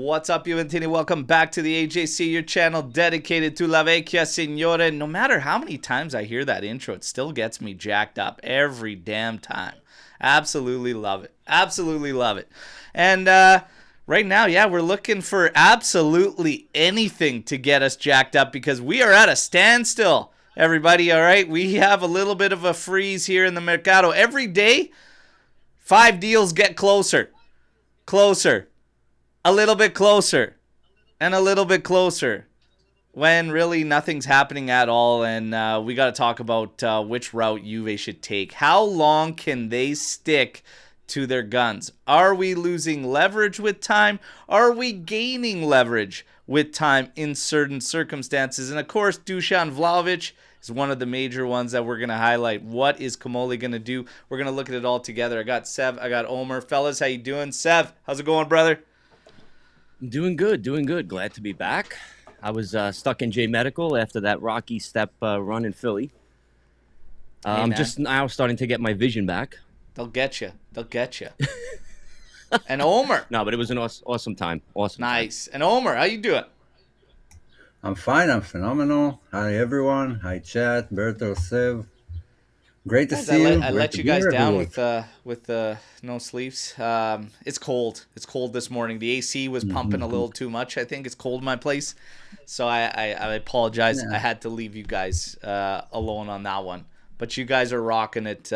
What's up, Juventini? Welcome back to the AJC, your channel dedicated to La Vecchia Signore. No matter how many times I hear that intro, it still gets me jacked up every damn time. Absolutely love it. Absolutely love it. And right now, yeah, we're looking for absolutely anything to get us jacked up because we are at a standstill, everybody, all right? We have a little bit of a freeze here in the Mercato. Every day, 5 deals get closer. A little bit closer, and a little bit closer, when really nothing's happening at all. And we got to talk about which route Juve should take. How long can they stick to their guns? Are we losing leverage with time? Are we gaining leverage with time in certain circumstances? And of course, Dusan Vlahovic is one of the major ones that we're going to highlight. What is Comoli going to do? We're going to look at it all together. I got Sev, I got Omer. Fellas, how you doing? Sev, how's it going, brother? Doing good. Glad to be back. I was stuck in J Medical after that rocky step run in Philly. I'm just now starting to get my vision back. They'll get you. And Omer. No, but it was an awesome time. Nice. Time. And Omer, how you doing? I'm fine. I'm phenomenal. Hi, everyone. Hi, chat. Alberto, Sev. Great to see you. I let you guys down with no sleeves. It's cold. It's cold this morning. The AC was pumping a little too much. I think it's cold in my place, so I apologize. Yeah. I had to leave you guys alone on that one. But you guys are rocking it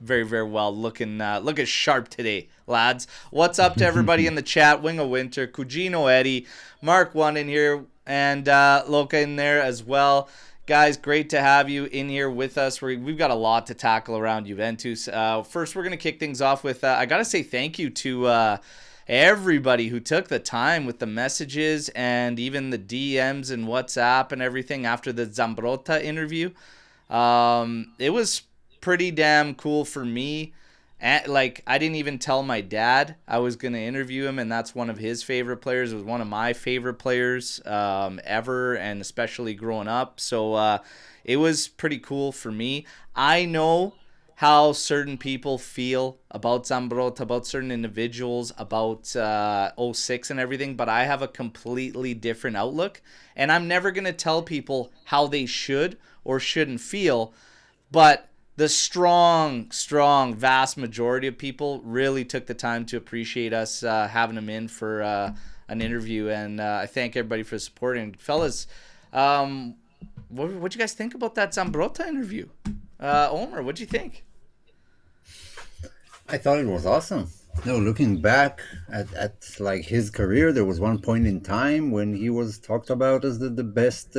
very, very well. Looking sharp today, lads. What's up to everybody in the chat? Wing of Winter, Cugino Eddie, Mark 1 in here, and Luca in there as well. Guys, great to have you in here with us. We've got a lot to tackle around Juventus. First, we're going to kick things off with, I got to say thank you to everybody who took the time with the messages and even the DMs and WhatsApp and everything after the Zambrotta interview. It was pretty damn cool for me. Like, I didn't even tell my dad I was going to interview him, and that's one of his favorite players. It was one of my favorite players ever, and especially growing up. So it was pretty cool for me. I know how certain people feel about Zambrotta, about certain individuals, about 06 and everything, but I have a completely different outlook, and I'm never going to tell people how they should or shouldn't feel, but the strong, vast majority of people really took the time to appreciate us having him in for an interview, and I thank everybody for supporting. Fellas, what'd you guys think about that Zambrotta interview? Omer, what'd you think? I thought it was awesome. No, looking back at like his career, there was one point in time when he was talked about as the best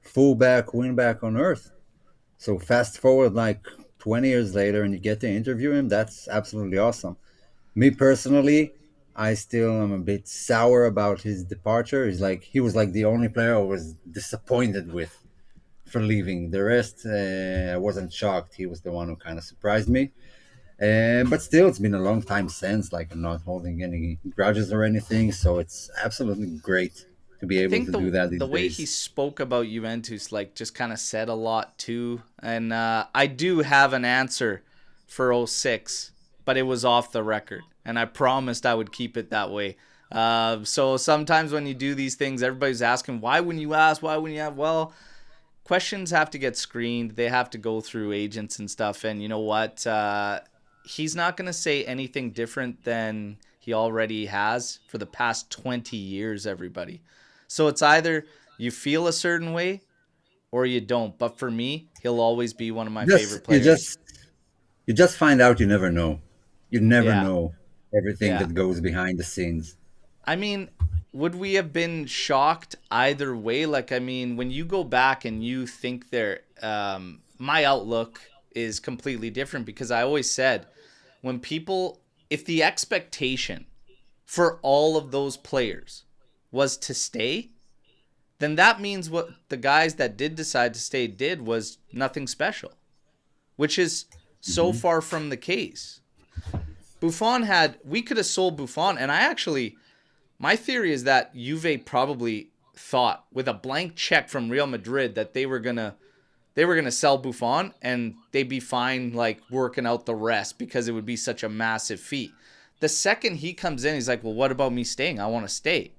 fullback, wingback on earth. So fast forward like 20 years later and you get to interview him, that's absolutely awesome. Me personally, I still am a bit sour about his departure. He was like the only player I was disappointed with for leaving. The rest, I wasn't shocked. He was the one who kind of surprised me. But still, it's been a long time since. Like, I'm not holding any grudges or anything, so it's absolutely great to be able to do that these days. The way he spoke about Juventus, like, just kind of said a lot too. And I do have an answer for 06, but it was off the record, and I promised I would keep it that way. So sometimes when you do these things, everybody's asking, why wouldn't you ask? Why wouldn't you have? Well, questions have to get screened. They have to go through agents and stuff. And you know what? He's not going to say anything different than he already has for the past 20 years, everybody. So it's either you feel a certain way or you don't. But for me, he'll always be one of my favorite players. You just find out you never know. You never know everything that goes behind the scenes. I mean, would we have been shocked either way? Like, I mean, when you go back and you think my outlook is completely different, because I always said, if the expectation for all of those players was to stay, then that means what the guys that did decide to stay did was nothing special, which is so far from the case. We could have sold Buffon, and my theory is that Juve probably thought with a blank check from Real Madrid that they were gonna sell Buffon and they'd be fine, like, working out the rest, because it would be such a massive feat. The second he comes in, he's like, well, what about me staying? I want to stay.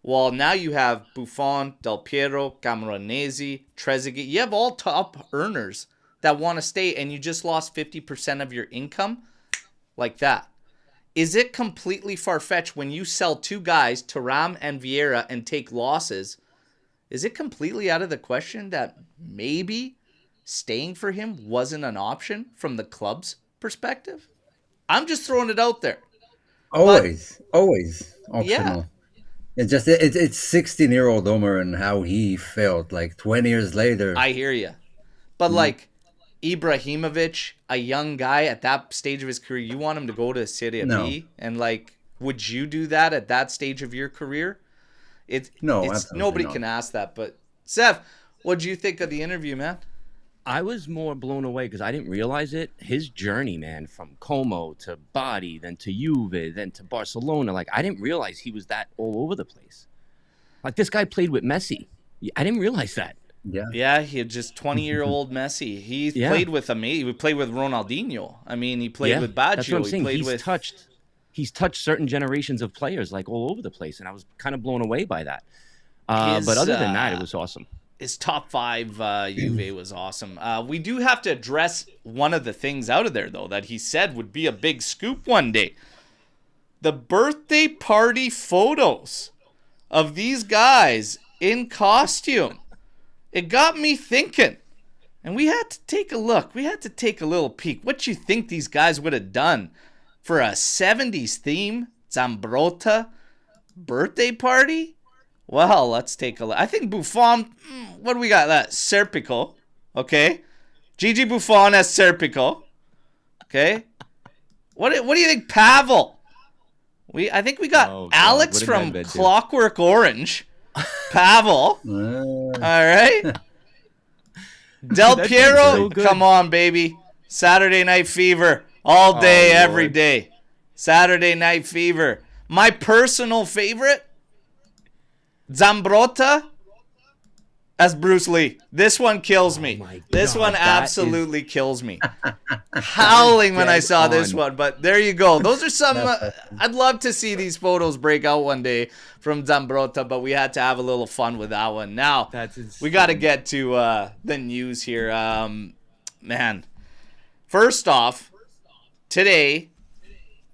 Well, now you have Buffon, Del Piero, Camoranesi, Trezeguet. You have all top earners that want to stay, and you just lost 50% of your income like that. Is it completely far-fetched when you sell two guys, Thuram and Vieira, and take losses? Is it completely out of the question that maybe staying for him wasn't an option from the club's perspective? I'm just throwing it out there. Always optional. Yeah. It's 16-year-old Omer and how he felt like 20 years later. I hear you. But like Ibrahimovic, a young guy at that stage of his career, you want him to go to Serie B? And like, would you do that at that stage of your career? Nobody can ask that. But Sev, what do you think of the interview, man? I was more blown away because I didn't realize it. His journey, man, from Como to Bari, then to Juve, then to Barcelona. Like, I didn't realize he was that all over the place. Like, this guy played with Messi. I didn't realize that. Yeah, he had just 20-year-old Messi. He played with He played with Ronaldinho. I mean, he played with Baggio. That's what I'm saying. He's touched certain generations of players like all over the place, and I was kind of blown away by that. But other than that, it was awesome. His top 5 Juve was awesome. We do have to address one of the things out of there, though, that he said would be a big scoop one day. The birthday party photos of these guys in costume. It got me thinking. And we had to take a look. We had to take a little peek. What you think these guys would have done for a 70s theme Zambrotta birthday party? Well, let's take a look. I think Buffon, what do we got? That Serpico, okay? Gigi Buffon as Serpico, okay? What do you think, Pavel? I think we got Alex from Clockwork Orange. Pavel, all right? Del Piero, come on, baby. Saturday Night Fever, all day, every day. Saturday Night Fever. My personal favorite, Zambrotta as Bruce Lee. This one kills me. This one absolutely kills me. Howling when I saw this one. But there you go. Those are some... I'd love to see these photos break out one day from Zambrotta, but we had to have a little fun with that one. Now, we got to get to the news here. Man, first off, today,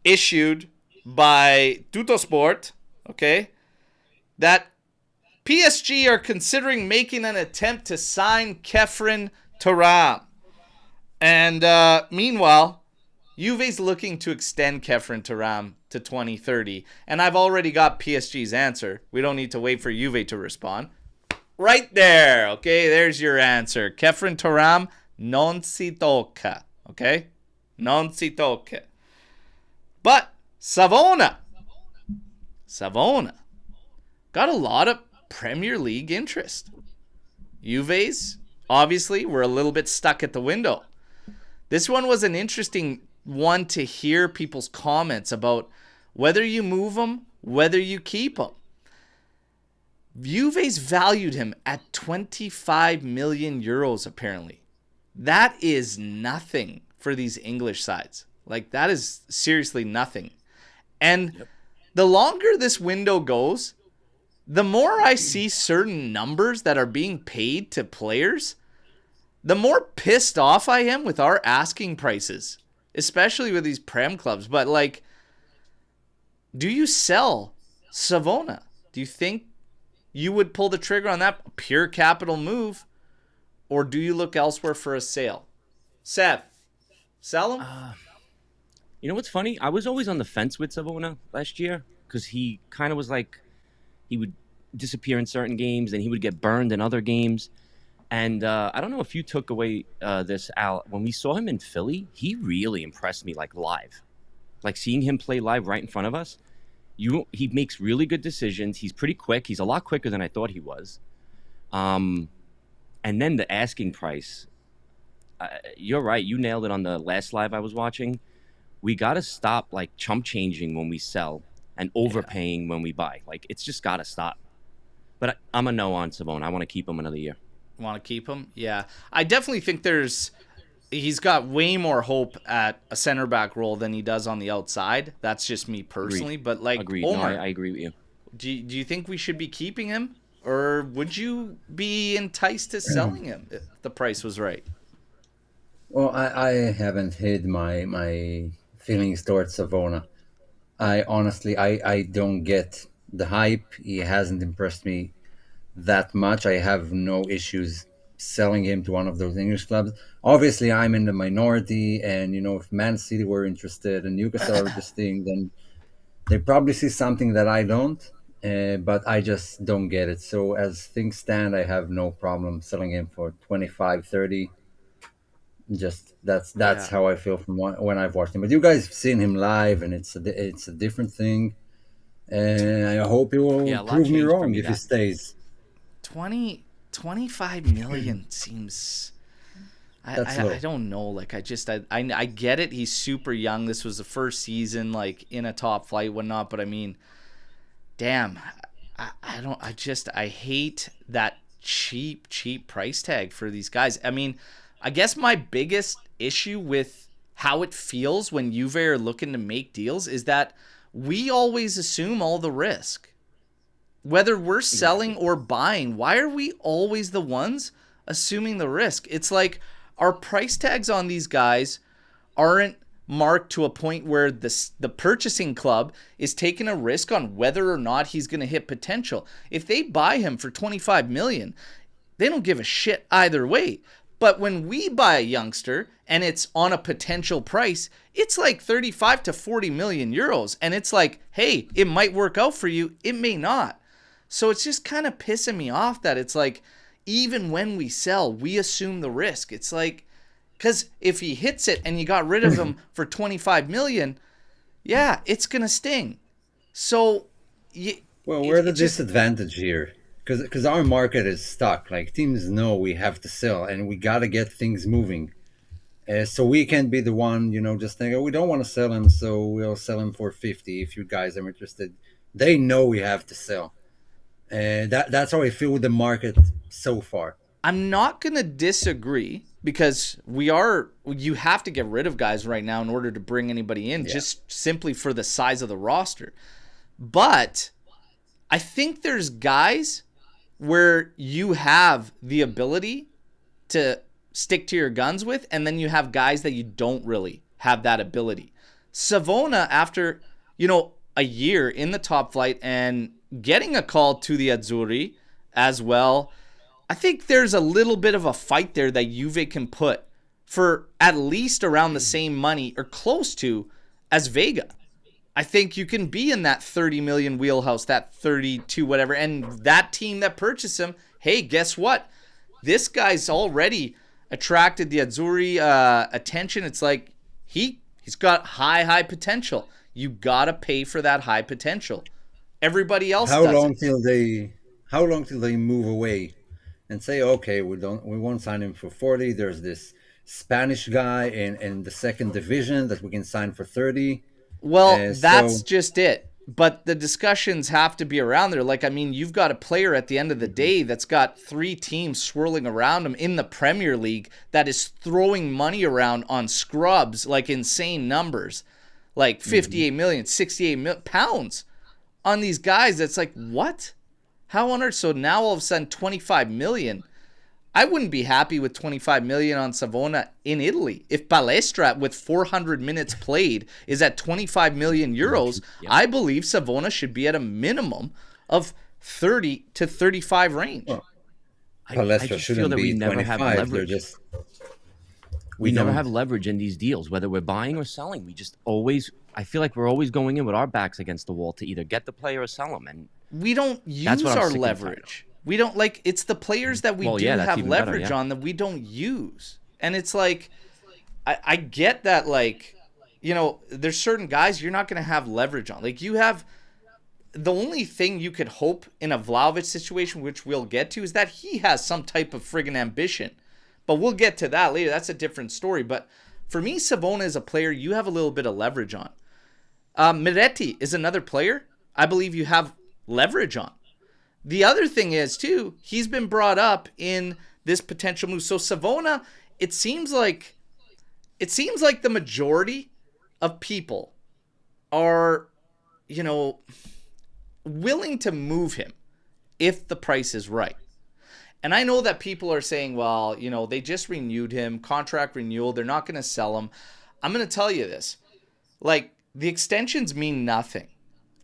issued by Tuttosport, okay, that PSG are considering making an attempt to sign Khéphren Thuram. And meanwhile, Juve's looking to extend Khéphren Thuram to 2030. And I've already got PSG's answer. We don't need to wait for Juve to respond. Right there. Okay, there's your answer. Khéphren Thuram non si tocca. Okay? Non si tocca. But Savona got a lot of Premier League interest. Juve's, obviously, were a little bit stuck at the window. This one was an interesting one to hear people's comments about whether you move him, whether you keep him. Juve's valued him at 25 million euros, apparently. That is nothing for these English sides. Like, that is seriously nothing. And the longer this window goes, the more I see certain numbers that are being paid to players, the more pissed off I am with our asking prices, especially with these Prem clubs. But, like, do you sell Savona? Do you think you would pull the trigger on that pure capital move, or do you look elsewhere for a sale? Sev, sell him? You know what's funny? I was always on the fence with Savona last year because he kind of was like, he would disappear in certain games, and he would get burned in other games. And I don't know if you took away this, Al. When we saw him in Philly, he really impressed me, like, live. Like, seeing him play live right in front of us, he makes really good decisions. He's pretty quick. He's a lot quicker than I thought he was. And then the asking price. You're right. You nailed it on the last live I was watching. We got to stop, like, chump changing when we sell and overpaying when we buy. Like, it's just got to stop. But I'm a no on Savona. I want to keep him another year. Want to keep him? Yeah. I definitely think there's he's got way more hope at a center back role than he does on the outside. That's just me personally. Agreed. But like Agreed. Omer, No, I agree with you. do you think we should be keeping him, or would you be enticed to selling him if the price was right? Well, I haven't hid my feelings towards Savona. I honestly, I don't get the hype. He hasn't impressed me that much. I have no issues selling him to one of those English clubs. Obviously, I'm in the minority, and if Man City were interested and Newcastle are interesting, then they probably see something that I don't. But I just don't get it. So as things stand, I have no problem selling him for 25, 30. Just that's Yeah. how I feel from when I've watched him. But you guys have seen him live, and it's a different thing. And I hope he will Yeah, a lot prove me changed for wrong me if he that. stays. 25 million seems. That's low. I don't know. Like I get it. He's super young. This was the first season, like in a top flight, whatnot. But I mean, damn, I don't. I hate that cheap price tag for these guys. I mean, I guess my biggest issue with how it feels when Juve are looking to make deals is that we always assume all the risk. Whether we're selling or buying, why are we always the ones assuming the risk? It's like our price tags on these guys aren't marked to a point where the purchasing club is taking a risk on whether or not he's going to hit potential. If they buy him for 25 million, they don't give a shit either way. But when we buy a youngster and it's on a potential price, it's like 35 to 40 million euros. And it's like, hey, it might work out for you. It may not. So it's just kind of pissing me off that it's like, even when we sell, we assume the risk. It's like, because if he hits it and you got rid of him for 25 million, yeah, it's going to sting. So, Well, we're the disadvantage here because our market is stuck. Like teams know we have to sell and we got to get things moving. So we can be the one, just think, oh, we don't want to sell him, so we'll sell him for 50 if you guys are interested. They know we have to sell. That's how I feel with the market so far. I'm not going to disagree because you have to get rid of guys right now in order to bring anybody in, just simply for the size of the roster. But I think there's guys where you have the ability to stick to your guns with, and then you have guys that you don't really have that ability. Savona, after, a year in the top flight and getting a call to the Azzurri as well, I think there's a little bit of a fight there that Juve can put for at least around the same money or close to as Vega. I think you can be in that 30 million wheelhouse, that 32 whatever, and that team that purchased him, hey, guess what? This guy's already attracted the Azzurri attention. It's like he's got high potential. You gotta pay for that high potential. Everybody else How does long it. till they move away and say, okay, we won't sign him for 40. There's this Spanish guy in the second division that we can sign for 30. Well, that's just it. But the discussions have to be around there. Like, I mean, you've got a player at the end of the day that's got 3 teams swirling around him in the Premier League that is throwing money around on scrubs, like insane numbers, like 58 million, 68 million pounds on these guys. That's like, what? How on earth? So now all of a sudden 25 million. I wouldn't be happy with 25 million on Savona in Italy. If Palestra with 400 minutes played is at 25 million euros, I believe Savona should be at a minimum of 30 to 35 range. Well, I Palestra just shouldn't feel that we be never 25. have leverage. We never don't. have leverage in these deals, whether we're buying or selling. We just always, I feel like we're always going in with our backs against the wall to either get the player or sell them. And we don't use what I'm our sick and tired leverage. We don't it's the players that we do that's have even leverage better, on that we don't use. And it's like, I get that, there's certain guys you're not going to have leverage on. Like, you have, the only thing you could hope in a Vlahovic situation, which we'll get to, is that he has some type of friggin' ambition. But we'll get to that later. That's a different story. But for me, Savona is a player you have a little bit of leverage on. Moretti is another player I believe you have leverage on. The other thing is, too, he's been brought up in this potential move. So Savona, it seems like it seems like the majority of people are, willing to move him if the price is right. And I know that people are saying, well, they just renewed him, contract renewal, they're not going to sell him. I'm going to tell you this. Like, the extensions mean nothing.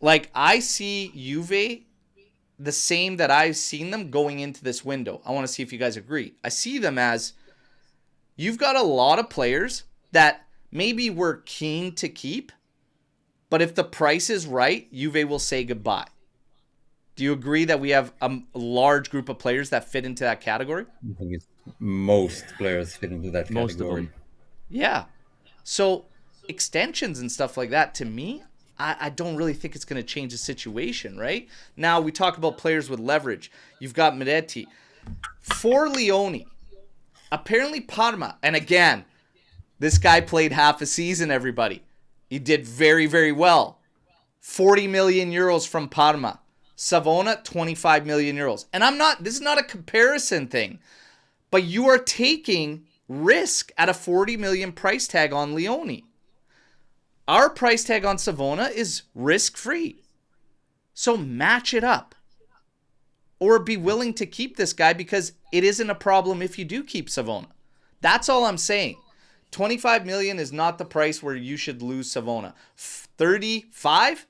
Like, I see Juve the same that I've seen them going into this window. I want to see if you guys agree. I see them as, you've got a lot of players that maybe we're keen to keep, but if the price is right, Juve will say goodbye. Do you agree that we have a large group of players that fit into that category? I think it's most players fit into that category. Most of them. Yeah. So extensions and stuff like that, to me, I don't really think it's going to change the situation, right? Now, we talk about players with leverage. You've got Moretti. For Leoni, apparently Parma, and again, this guy played half a season, everybody. He did very, very well. 40 million euros from Parma. Savona, 25 million euros. And this is not a comparison thing, but you are taking risk at a 40 million price tag on Leoni. Our price tag on Savona is risk-free. So match it up. Or be willing to keep this guy, because it isn't a problem if you do keep Savona. That's all I'm saying. 25 million is not the price where you should lose Savona. 35?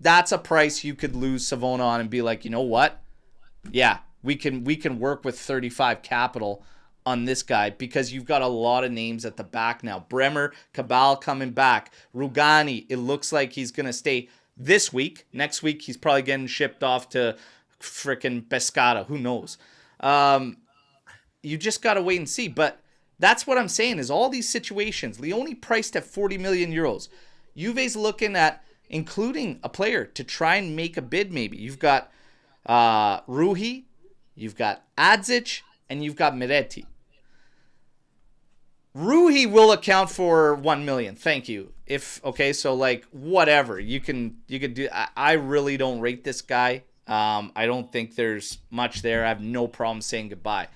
That's a price you could lose Savona on and be like, you know what? Yeah, we can work with 35 capital on this guy, because you've got a lot of names at the back now. Bremer, Cabal coming back. Rugani, it looks like he's going to stay this week. Next week, he's probably getting shipped off to frickin' Pescara. Who knows? You just got to wait and see. But that's what I'm saying, is all these situations. Leoni priced at 40 million euros. Juve's looking at including a player to try and make a bid maybe. You've got Ruhi, you've got Adzic, and you've got Moretti. Ruhi will account for 1 million. Thank you. So like whatever you can do. I really don't rate this guy. I don't think there's much there. I have no problem saying goodbye.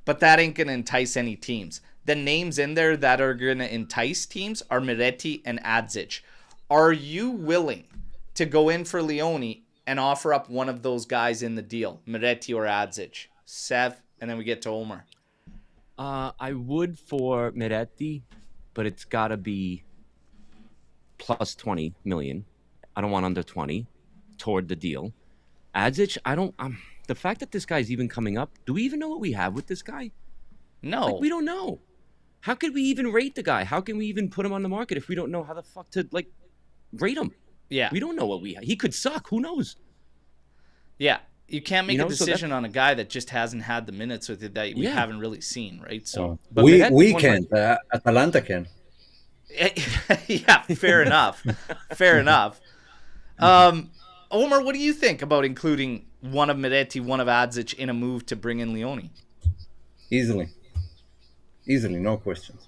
But that ain't gonna entice any teams. The names in there that are gonna entice teams are Moretti and Adzic. Are you willing to go in for Leoni and offer up one of those guys in the deal, Moretti or Adzic? Sev, and then we get to Omer. I would for Moretti, but it's got to be plus 20 million. I don't want under 20 toward the deal. Adzic, the fact that this guy's even coming up, do we even know what we have with this guy? No. We don't know. How could we even rate the guy? How can we even put him on the market if we don't know how the fuck to, rate him? Yeah. We don't know what we have. He could suck. Who knows? Yeah. You can't make a decision on a guy that just hasn't had the minutes with it that we haven't really seen, right? So but we can't. Atalanta can. Yeah, fair enough. Fair enough. Omer, what do you think about including one of Moretti, one of Adzic in a move to bring in Leoni? Easily, no questions.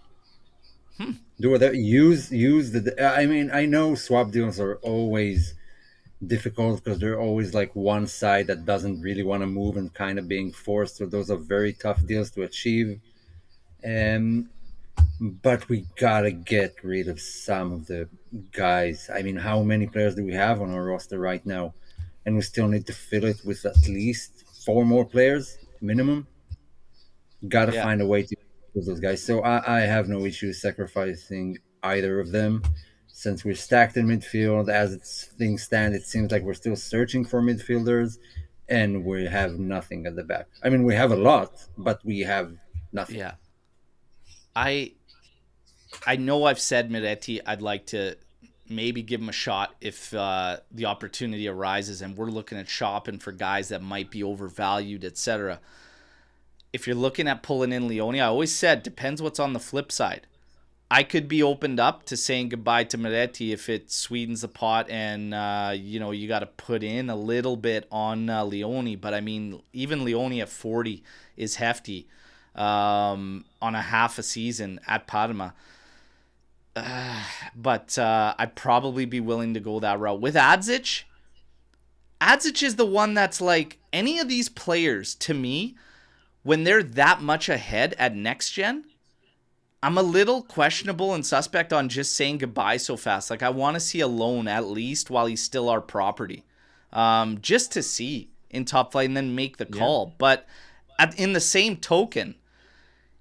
Do it. Use the. I mean, I know swap deals are always difficult because they're always like one side that doesn't really want to move and kind of being forced. So those are very tough deals to achieve. But we gotta get rid of some of the guys. I mean, how many players do we have on our roster right now? And we still need to fill it with at least 4 more players minimum. Gotta find a way to use those guys. So I have no issue sacrificing either of them. Since we're stacked in midfield, as things stand, it seems like we're still searching for midfielders, and we have nothing at the back. I mean, we have a lot, but we have nothing. Yeah. I know I've said Moretti, I'd like to maybe give him a shot if the opportunity arises, and we're looking at shopping for guys that might be overvalued, etc. If you're looking at pulling in Leoni, I always said, depends what's on the flip side. I could be opened up to saying goodbye to Moretti if it sweetens the pot and, you got to put in a little bit on Leoni. But, I mean, even Leoni at 40 is hefty on a half a season at Parma. But I'd probably be willing to go that route. With Adzic is the one that's like any of these players, to me, when they're that much ahead at next gen, I'm a little questionable and suspect on just saying goodbye so fast. Like, I want to see a loan at least while he's still our property, just to see in top flight and then make the call. But in the same token,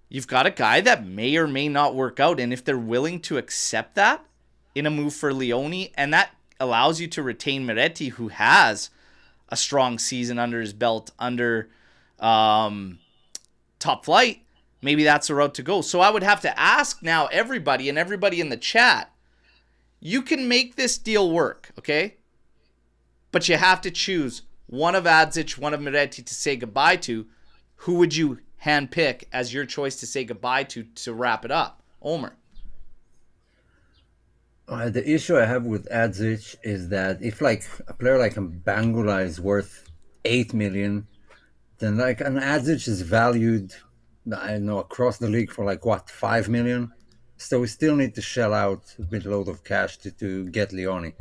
you've got a guy that may or may not work out. And if they're willing to accept that in a move for Leoni, and that allows you to retain Moretti, who has a strong season under his belt under top flight, maybe that's the route to go. So I would have to ask now everybody and everybody in the chat, you can make this deal work, okay? But you have to choose one of Adzic, one of Moretti to say goodbye to. Who would you handpick as your choice to say goodbye to wrap it up? Omer. The issue I have with Adzic is that if like a player like Bangula is worth 8 million, then like an Adzic is valued, I don't know, across the league for like what, 5 million? So we still need to shell out a bit load of cash to get Leoni.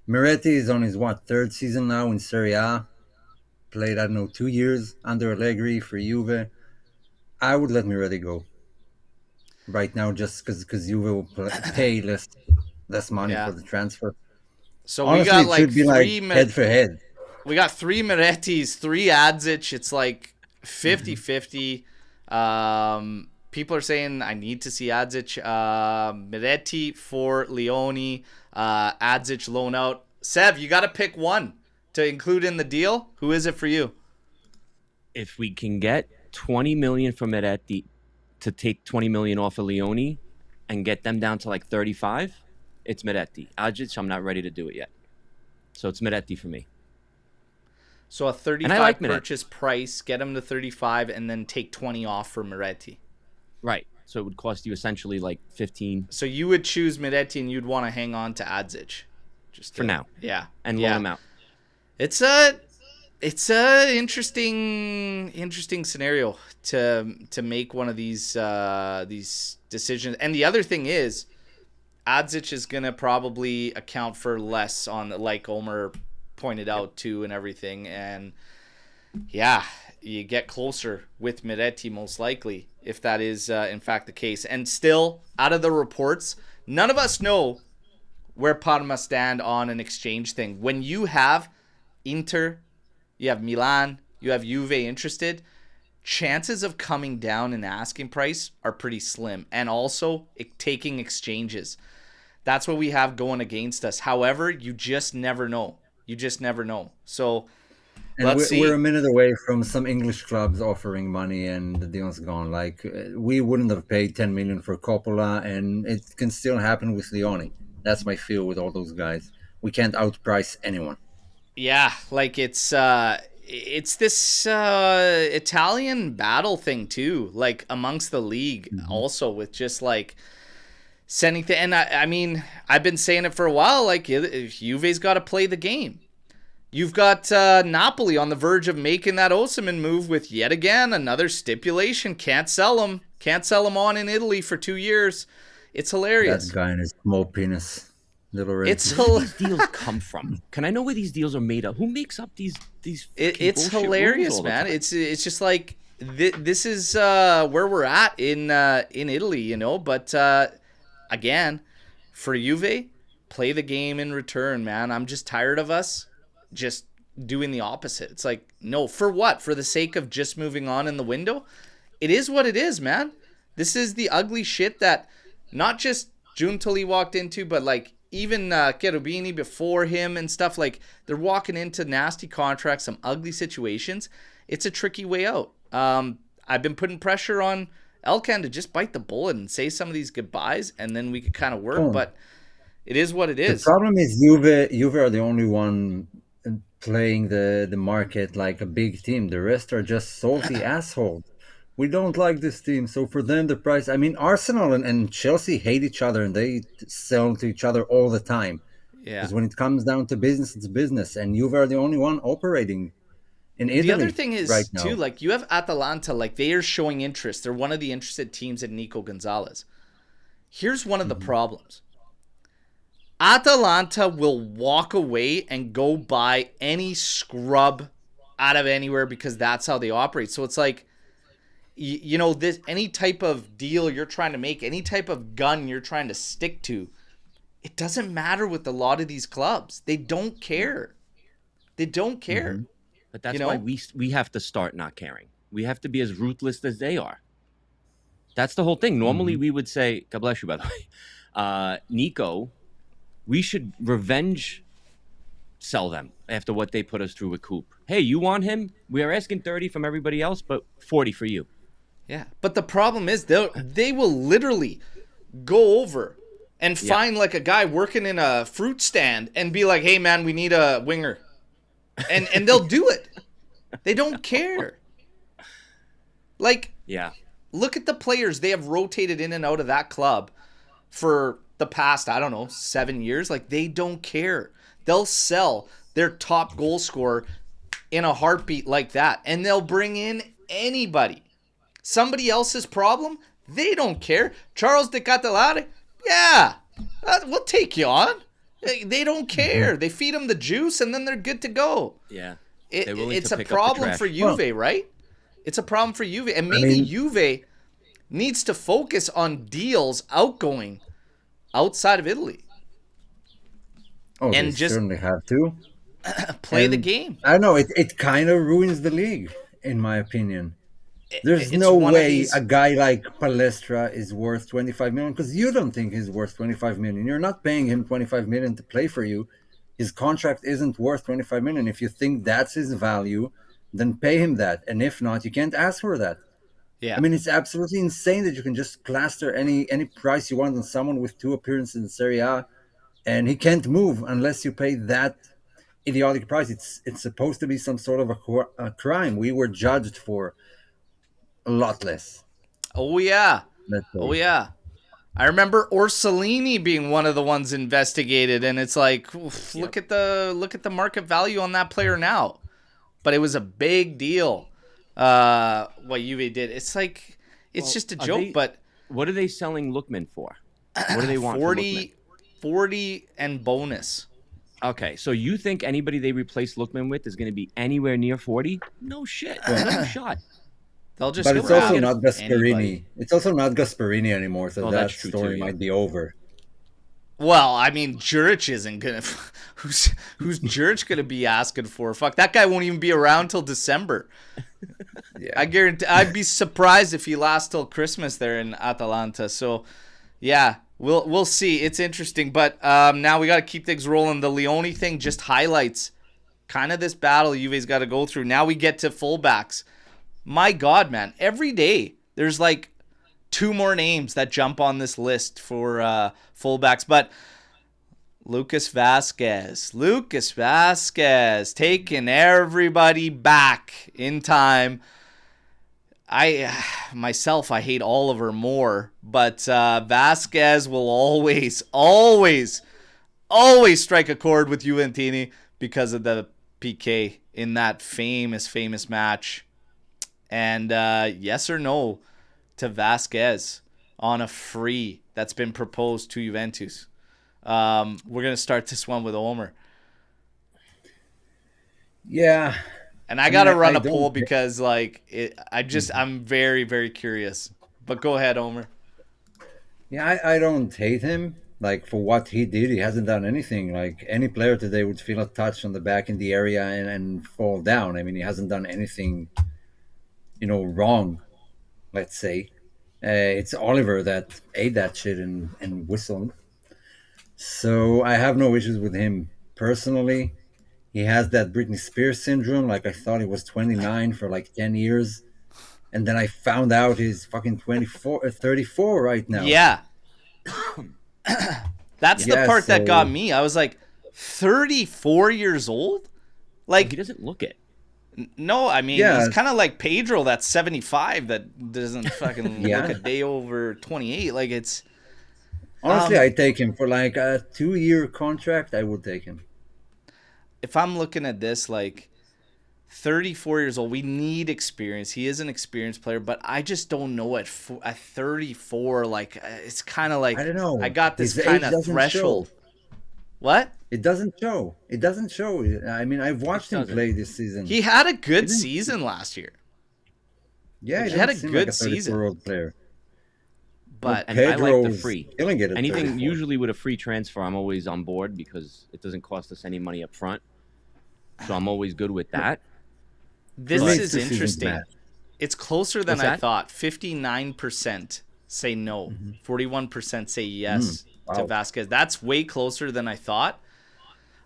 Moretti is on his third season now in Serie A. Played, I don't know, 2 years under Allegri for Juve. I would let Moretti go right now just because Juve will pay less money for the transfer. So honestly, we got it like should be three like head for head. We got 3 Morettis, 3 Adzic. It's like 50-50. People are saying I need to see Adzic. Moretti for Leoni. Adzic loan out. Sev, you got to pick one to include in the deal. Who is it for you? If we can get 20 million from Moretti to take 20 million off of Leoni and get them down to like 35, it's Moretti. Adzic, I'm not ready to do it yet. So it's Moretti for me. So a 35 purchase price, get him to 35, and then take 20 off for Moretti. Right. So it would cost you essentially like 15. So you would choose Moretti and you'd want to hang on to Adzic. Just for now. Yeah. And loan him out. It's a interesting scenario to make one of these decisions. And the other thing is, Adzic is gonna probably account for less on, like Omer pointed out too, and everything. And yeah, you get closer with Moretti most likely if that is in fact the case. And still, out of the reports, none of us know where Parma stand on an exchange thing. When you have Inter, you have Milan, you have Juve interested, chances of coming down in asking price are pretty slim. And also taking exchanges. That's what we have going against us. However, you just never know. You just never know. So let's see. We're a minute away from some English clubs offering money and the deal's gone. Like, we wouldn't have paid 10 million for Coppola, and it can still happen with Leoni. That's my feel with all those guys. We can't outprice anyone. Yeah, like it's this Italian battle thing too, like amongst the league also, with just like sending and I mean, I've been saying it for a while, like Juve's got to play the game. You've got Napoli on the verge of making that Osimhen move with yet again another stipulation. Can't sell him on in Italy for 2 years. It's hilarious. That guy and his small penis. Where these deals come from? Can I know where these deals are made of? Who makes up these? It's hilarious, man. It's just like this is where we're at in Italy, you know. But again, for Juve, play the game in return, man. I'm just tired of us just doing the opposite. It's like, no, for what? For the sake of just moving on in the window? It is what it is, man. This is the ugly shit that not just Giuntoli walked into, but like even Cherubini before him and stuff. Like, they're walking into nasty contracts, some ugly situations. It's a tricky way out. I've been putting pressure on Elkan to just bite the bullet and say some of these goodbyes, and then we could kind of work. But it is what it is. The problem is Juve are the only one playing the market like a big team. The rest are just salty assholes. We don't like this team, so for them the price. I mean, Arsenal and Chelsea hate each other, and they sell to each other all the time. Yeah. Because when it comes down to business, it's business, and Juve are the only one operating in Italy. The other thing is right now, too, like you have Atalanta, like they are showing interest. They're one of the interested teams in Nico Gonzalez. Here's one of the problems. Atalanta will walk away and go buy any scrub out of anywhere because that's how they operate. So it's like, this any type of deal you're trying to make, any type of gun you're trying to stick to, it doesn't matter with a lot of these clubs. They don't care. They don't care. Mm-hmm. But that's why we have to start not caring. We have to be as ruthless as they are. That's the whole thing. Normally we would say, God bless you, by the way, Nico, we should revenge sell them after what they put us through with Coop. Hey, you want him? We are asking 30 from everybody else, but 40 for you. Yeah, but the problem is they will literally go over and find like a guy working in a fruit stand and be like, hey, man, we need a winger. And they'll do it. They don't care. Like, look at the players they have rotated in and out of that club for the past, I don't know, 7 years. Like, they don't care. They'll sell their top goal scorer in a heartbeat like that, and they'll bring in anybody. Somebody else's problem, they don't care. Charles de Catalare, we'll take you on. They don't care. They feed them the juice, and then they're good to go. Yeah. It's a problem for Juve, right? It's a problem for Juve. And maybe Juve needs to focus on deals outgoing outside of Italy. Oh, and they just certainly have to. Play the game. I don't know. It kind of ruins the league, in my opinion. There's no way a guy like Palestra is worth 25 million because you don't think he's worth 25 million. You're not paying him 25 million to play for you. His contract isn't worth 25 million. If you think that's his value, then pay him that. And if not, you can't ask for that. Yeah. I mean, it's absolutely insane that you can just plaster any price you want on someone with 2 appearances in Serie A, and he can't move unless you pay that idiotic price. It's supposed to be some sort of a crime. We were judged for a lot less. Oh yeah. I remember Orsolini being one of the ones investigated, and it's like, look at the market value on that player now. But it was a big deal. What Juve did. It's like it's just a joke. But what are they selling Lookman for? What do they want? 40 and bonus. Okay, so you think anybody they replace Lookman with is going to be anywhere near 40? No shit. No shot. They'll just. But it's also not Gasperini. It's also not Gasperini anymore, so that story might be over. Well, I mean, Juric isn't gonna. Who's Juric gonna be asking for? Fuck, that guy won't even be around till December. Yeah. I guarantee. I'd be surprised if he lasts till Christmas there in Atalanta. So, yeah, we'll see. It's interesting, but now we got to keep things rolling. The Leoni thing just highlights kind of this battle Juve's got to go through. Now we get to fullbacks. My God, man! Every day there's like 2 more names that jump on this list for fullbacks, but Lucas Vazquez taking everybody back in time. I hate Oliver more, but Vazquez will always strike a chord with Juventini because of the PK in that famous match. And yes or no to Vazquez on a free that's been proposed to Juventus. We're going to start this one with Omer. Yeah. And I got to run a poll because I'm very, very curious. But go ahead, Omer. Yeah, I don't hate him. Like, for what he did, he hasn't done anything. Like, any player today would feel a touch on the back in the area and fall down. I mean, he hasn't done anything, wrong, let's say. It's Oliver that ate that shit and whistled. So I have no issues with him personally. He has that Britney Spears syndrome. Like, I thought he was 29 for like 10 years. And then I found out he's fucking 34 right now. Yeah. That's the part that got me. I was like, 34 years old? Like, he doesn't look it. No, I mean, he's kind of like Pedro, that's 75, that doesn't fucking look a day over 28. Like, it's... Honestly, I take him for like a 2-year contract. I would take him. If I'm looking at this, like, 34 years old, we need experience. He is an experienced player, but I just don't know at 34, like, it's kind of like... I don't know. I got this kind of threshold. What? It doesn't show. I mean, I've watched him play this season. He had a good season last year. Yeah, Like he he had doesn't a seem like good a season, 34-year-old player. but And I like the Pedro's free. killing it at Anything 34. usually with a free transfer, I'm always on board because it doesn't cost us any money up front. So I'm always good with that. this For me, it's is 2 seasons interesting. max. It's closer than What's I that? thought. 59% say no. 41% say yes to Wow. Vazquez. That's way closer than I thought.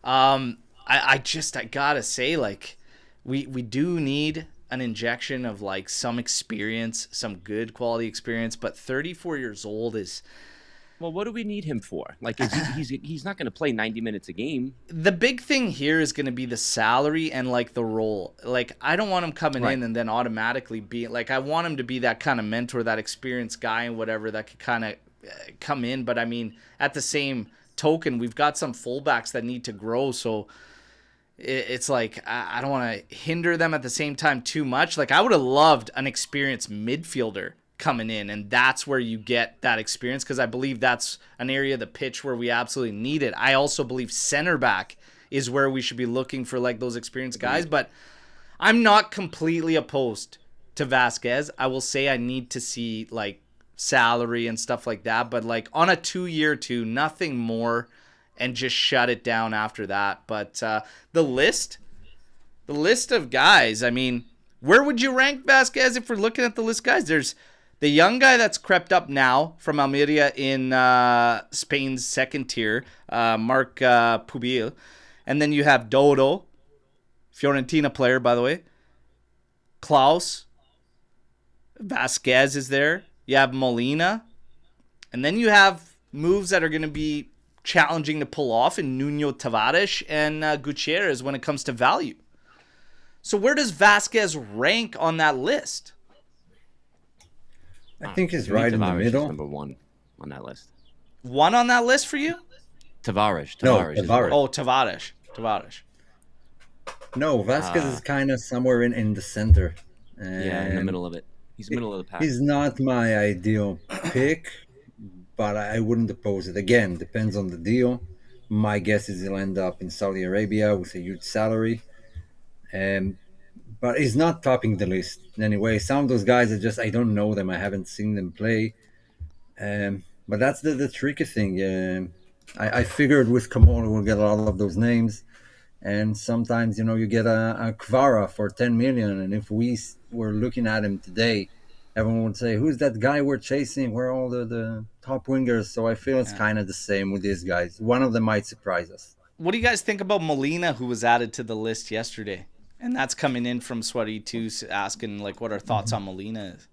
I gotta say, like, we do need an injection of like some experience, some good quality experience. But 34 years old is Well, what do we need him for? Like, he's not going to play 90 minutes a game. the big thing here is going to be the salary and like the role. Like, I don't want him coming Right. in and then automatically be like, I want him to be that kind of mentor, that experienced guy and whatever that could kind of come in. But I mean, at the same token, we've got some fullbacks that need to grow. So it's like, I don't want to hinder them at the same time too much. Like, I would have loved an experienced midfielder coming in, and that's where you get that experience, because I believe that's an area of the pitch where we absolutely need it. I also believe center back is where we should be looking for like those experienced guys, but I'm not completely opposed to Vazquez. I will say I need to see like salary and stuff like that, but like on a 2-year too, nothing more, and just shut it down after that. But the list of guys, I mean, where would you rank Vazquez if we're looking at the list, guys? There's the young guy that's crept up now from Almeria in Spain's second tier, Marc Pubil. And then you have Dodo, Fiorentina player, by the way. Klaus. Vazquez is there. You have Molina. And then you have moves that are going to be challenging to pull off in Nuno Tavares and Gutierrez when it comes to value. So where does Vazquez rank on that list? I think he's To me, right in the Tavares is middle. number one on that list. One on that list for you? Tavares. No, is Tavares. Oh, Tavares. No, Vasquez is kind of somewhere in the center. Yeah, in the middle of it. He's middle of the pack. He's not my ideal pick, but I wouldn't oppose it. Again, depends on the deal. My guess is he'll end up in Saudi Arabia with a huge salary. But he's not topping the list anyway. Some of those guys are just, I don't know them. I haven't seen them play. But that's the tricky thing. I figured with Kamora we'll get a lot of those names. And sometimes, you get a Kvara for 10 million. And if we were looking at him today, everyone would say, who's that guy we're chasing? Where are all the top wingers? So I feel it's kind of the same with these guys. One of them might surprise us. What do you guys think about Molina, who was added to the list yesterday? And that's coming in from Sweaty too, asking like what our thoughts on Molina is.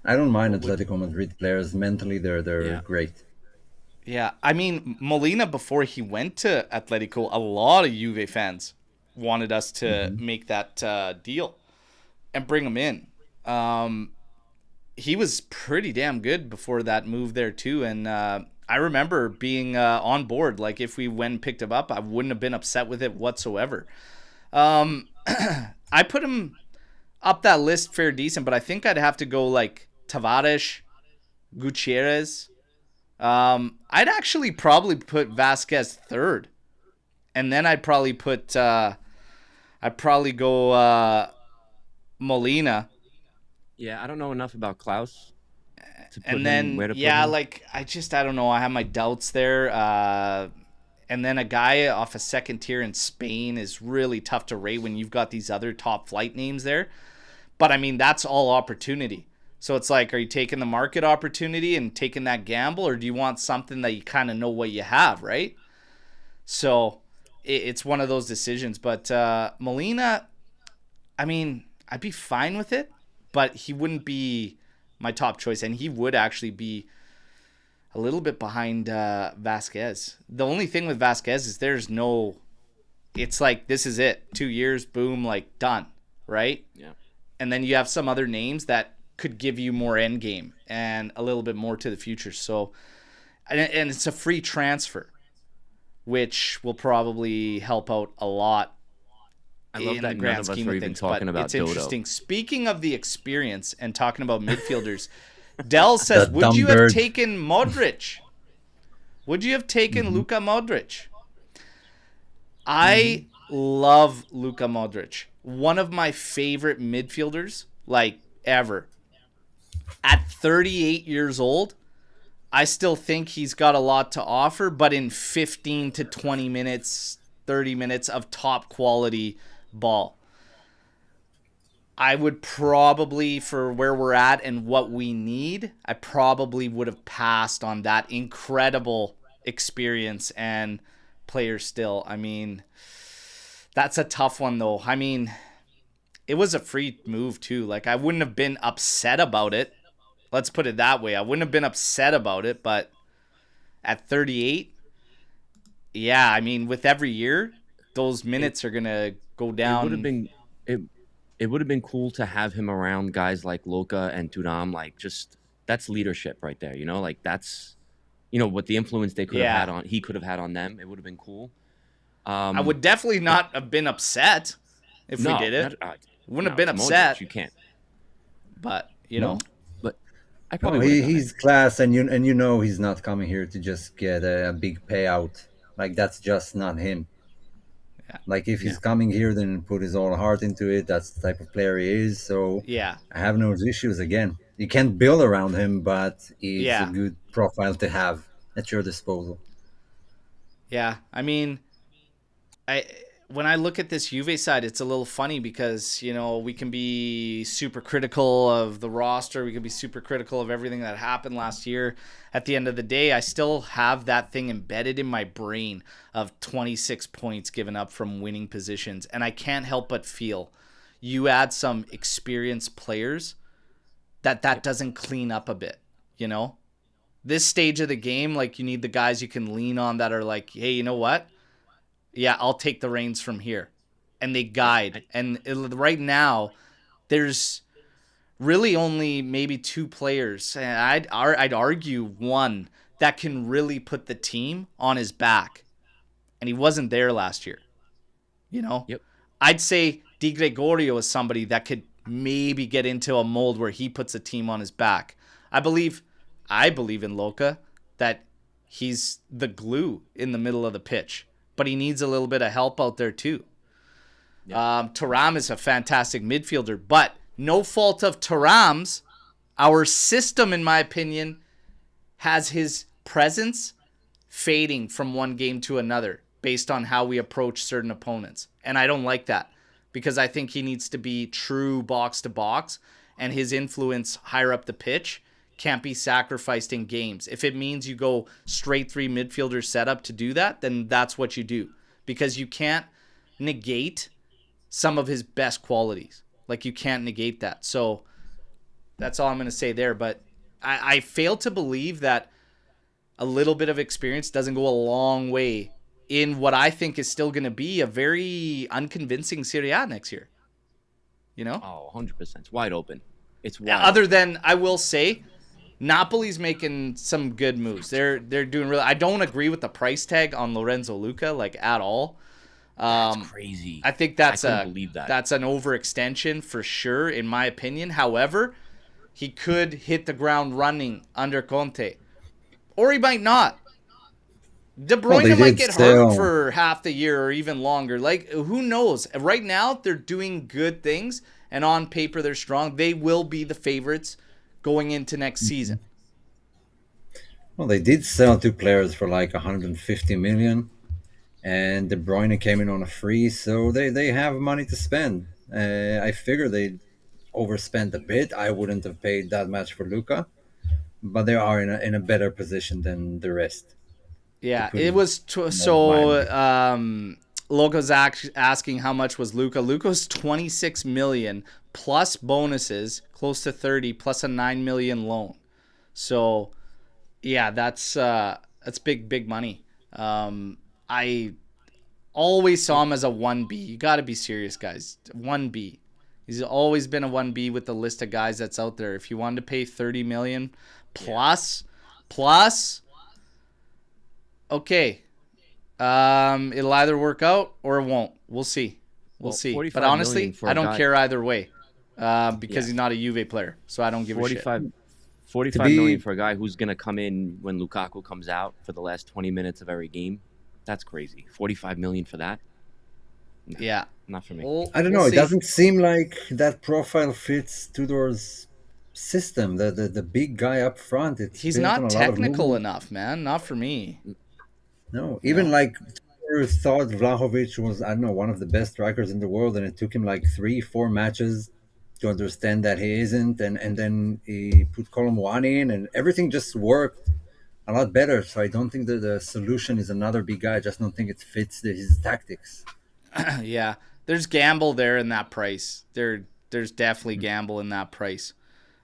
I don't mind Atletico Madrid players. Mentally, they're great. Yeah, I mean, Molina, before he went to Atletico, a lot of Juve fans wanted us to make that deal and bring him in. He was pretty damn good before that move there too, and I remember being on board. Like, if we went and picked him up, I wouldn't have been upset with it whatsoever. I put him up that list fair decent, but I think I'd have to go like Tavares, Gutierrez. I'd actually probably put Vazquez third, and then I'd probably put go Molina. Yeah, I don't know enough about Klaus. And then where to put yeah, him. like I don't know. I have my doubts there. And then a guy off a second tier in Spain is really tough to rate when you've got these other top flight names there. But I mean, that's all opportunity. So it's like, are you taking the market opportunity and taking that gamble, or do you want something that you kind of know what you have, right? So it's one of those decisions. But Molina, I mean, I'd be fine with it, but he wouldn't be my top choice, and he would actually be a little bit behind Vazquez. The only thing with Vazquez is it's like, this is it. 2 years, boom, like done, right? Yeah. And then you have some other names that could give you more end game and a little bit more to the future. So, and it's a free transfer, which will probably help out a lot. I love that none of us are even talking about it's Dodo. interesting. Speaking of the experience and talking about midfielders, Dell says, That would dumb you have bird. taken Modric? Would you have taken Luca Modric? I love Luca Modric. One of my favorite midfielders, like ever. At 38 years old, I still think he's got a lot to offer, but in 15 to 20 minutes, 30 minutes of top quality ball. I would probably, for where we're at and what we need, I probably would have passed on that incredible experience and player still. I mean, that's a tough one, though. I mean, it was a free move, too. Like, I wouldn't have been upset about it. Let's put it that way. I wouldn't have been upset about it, but at 38, yeah, I mean, with every year, those minutes are going to go down. It would have been cool to have him around guys like Luca and Thuram. Like, just, that's leadership right there, you know? Like, that's, you know, what the influence they could have had on, he could have had on them. It would have been cool. I would definitely not have been upset if we did it. Wouldn't have been upset. You can't. But, you know. But I probably he's class, and you know he's not coming here to just get a big payout. Like, that's just not him. Yeah. Like, if he's coming here, then put his whole heart into it. That's the type of player he is. So yeah, I have no issues. Again, you can't build around him, but he's a good profile to have at your disposal. Yeah, I mean, when I look at this Juve side, it's a little funny because, you know, we can be super critical of the roster. We can be super critical of everything that happened last year. At the end of the day, I still have that thing embedded in my brain of 26 points given up from winning positions. And I can't help but feel you add some experienced players that doesn't clean up a bit, you know? This stage of the game, like, you need the guys you can lean on that are like, hey, you know what? Yeah, I'll take the reins from here. And they guide. And right now, there's really only maybe two players, and I'd argue one, that can really put the team on his back. And he wasn't there last year. You know? Yep. I'd say Di Gregorio is somebody that could maybe get into a mold where he puts a team on his back. I believe in Luca that he's the glue in the middle of the pitch. But he needs a little bit of help out there too. Yeah. Thuram is a fantastic midfielder, but no fault of Thuram's. Our system, in my opinion, has his presence fading from one game to another based on how we approach certain opponents. And I don't like that because I think he needs to be true box to box, and his influence higher up the pitch can't be sacrificed in games. If it means you go straight three midfielder setup to do that, then that's what you do, because you can't negate some of his best qualities. Like, you can't negate that. So that's all I'm going to say there. But I fail to believe that a little bit of experience doesn't go a long way in what I think is still going to be a very unconvincing Serie A next year. You know? Oh, 100%. It's wide open. It's wide Other than, I will say, Napoli's making some good moves. They're doing really. I don't agree with the price tag on Lorenzo Luca, like, at all. That's crazy. I think that's an overextension for sure, in my opinion. However, he could hit the ground running under Conte, or he might not. De Bruyne might get hurt for half the year or even longer. Like, who knows? Right now, they're doing good things, and on paper, they're strong. They will be the favorites going into next season. Well, they did sell two players for like 150 million, and De Bruyne came in on a free, so they have money to spend. I figure they overspent a bit. I wouldn't have paid that much for Luca, but they are in a better position than the rest. Yeah, it was Loco's asking how much was Luca. Luca's 26 million plus bonuses, close to 30, plus a 9 million loan. So, yeah, that's big money. I always saw him as a 1B. You got to be serious, guys. 1B. He's always been a 1B with the list of guys that's out there. If you wanted to pay 30 million plus, okay. It'll either work out or it won't. We'll see. We'll see. But honestly, I don't care either way because he's not a Juve player, so I don't give a shit. 45 million for a guy who's going to come in when Lukaku comes out for the last 20 minutes of every game. That's crazy. 45 million for that? Yeah. Not for me. I don't know. It doesn't seem like that profile fits Tudor's system. The big guy up front. He's not technical enough, man. Not for me. No, even like Tudor thought Vlahovic was, I don't know, one of the best strikers in the world, and it took him like 3-4 matches to understand that he isn't, and then he put Colomwani in, and everything just worked a lot better. So I don't think that the solution is another big guy. I just don't think it fits his tactics. Yeah, there's gamble there in that price. There's definitely gamble in that price.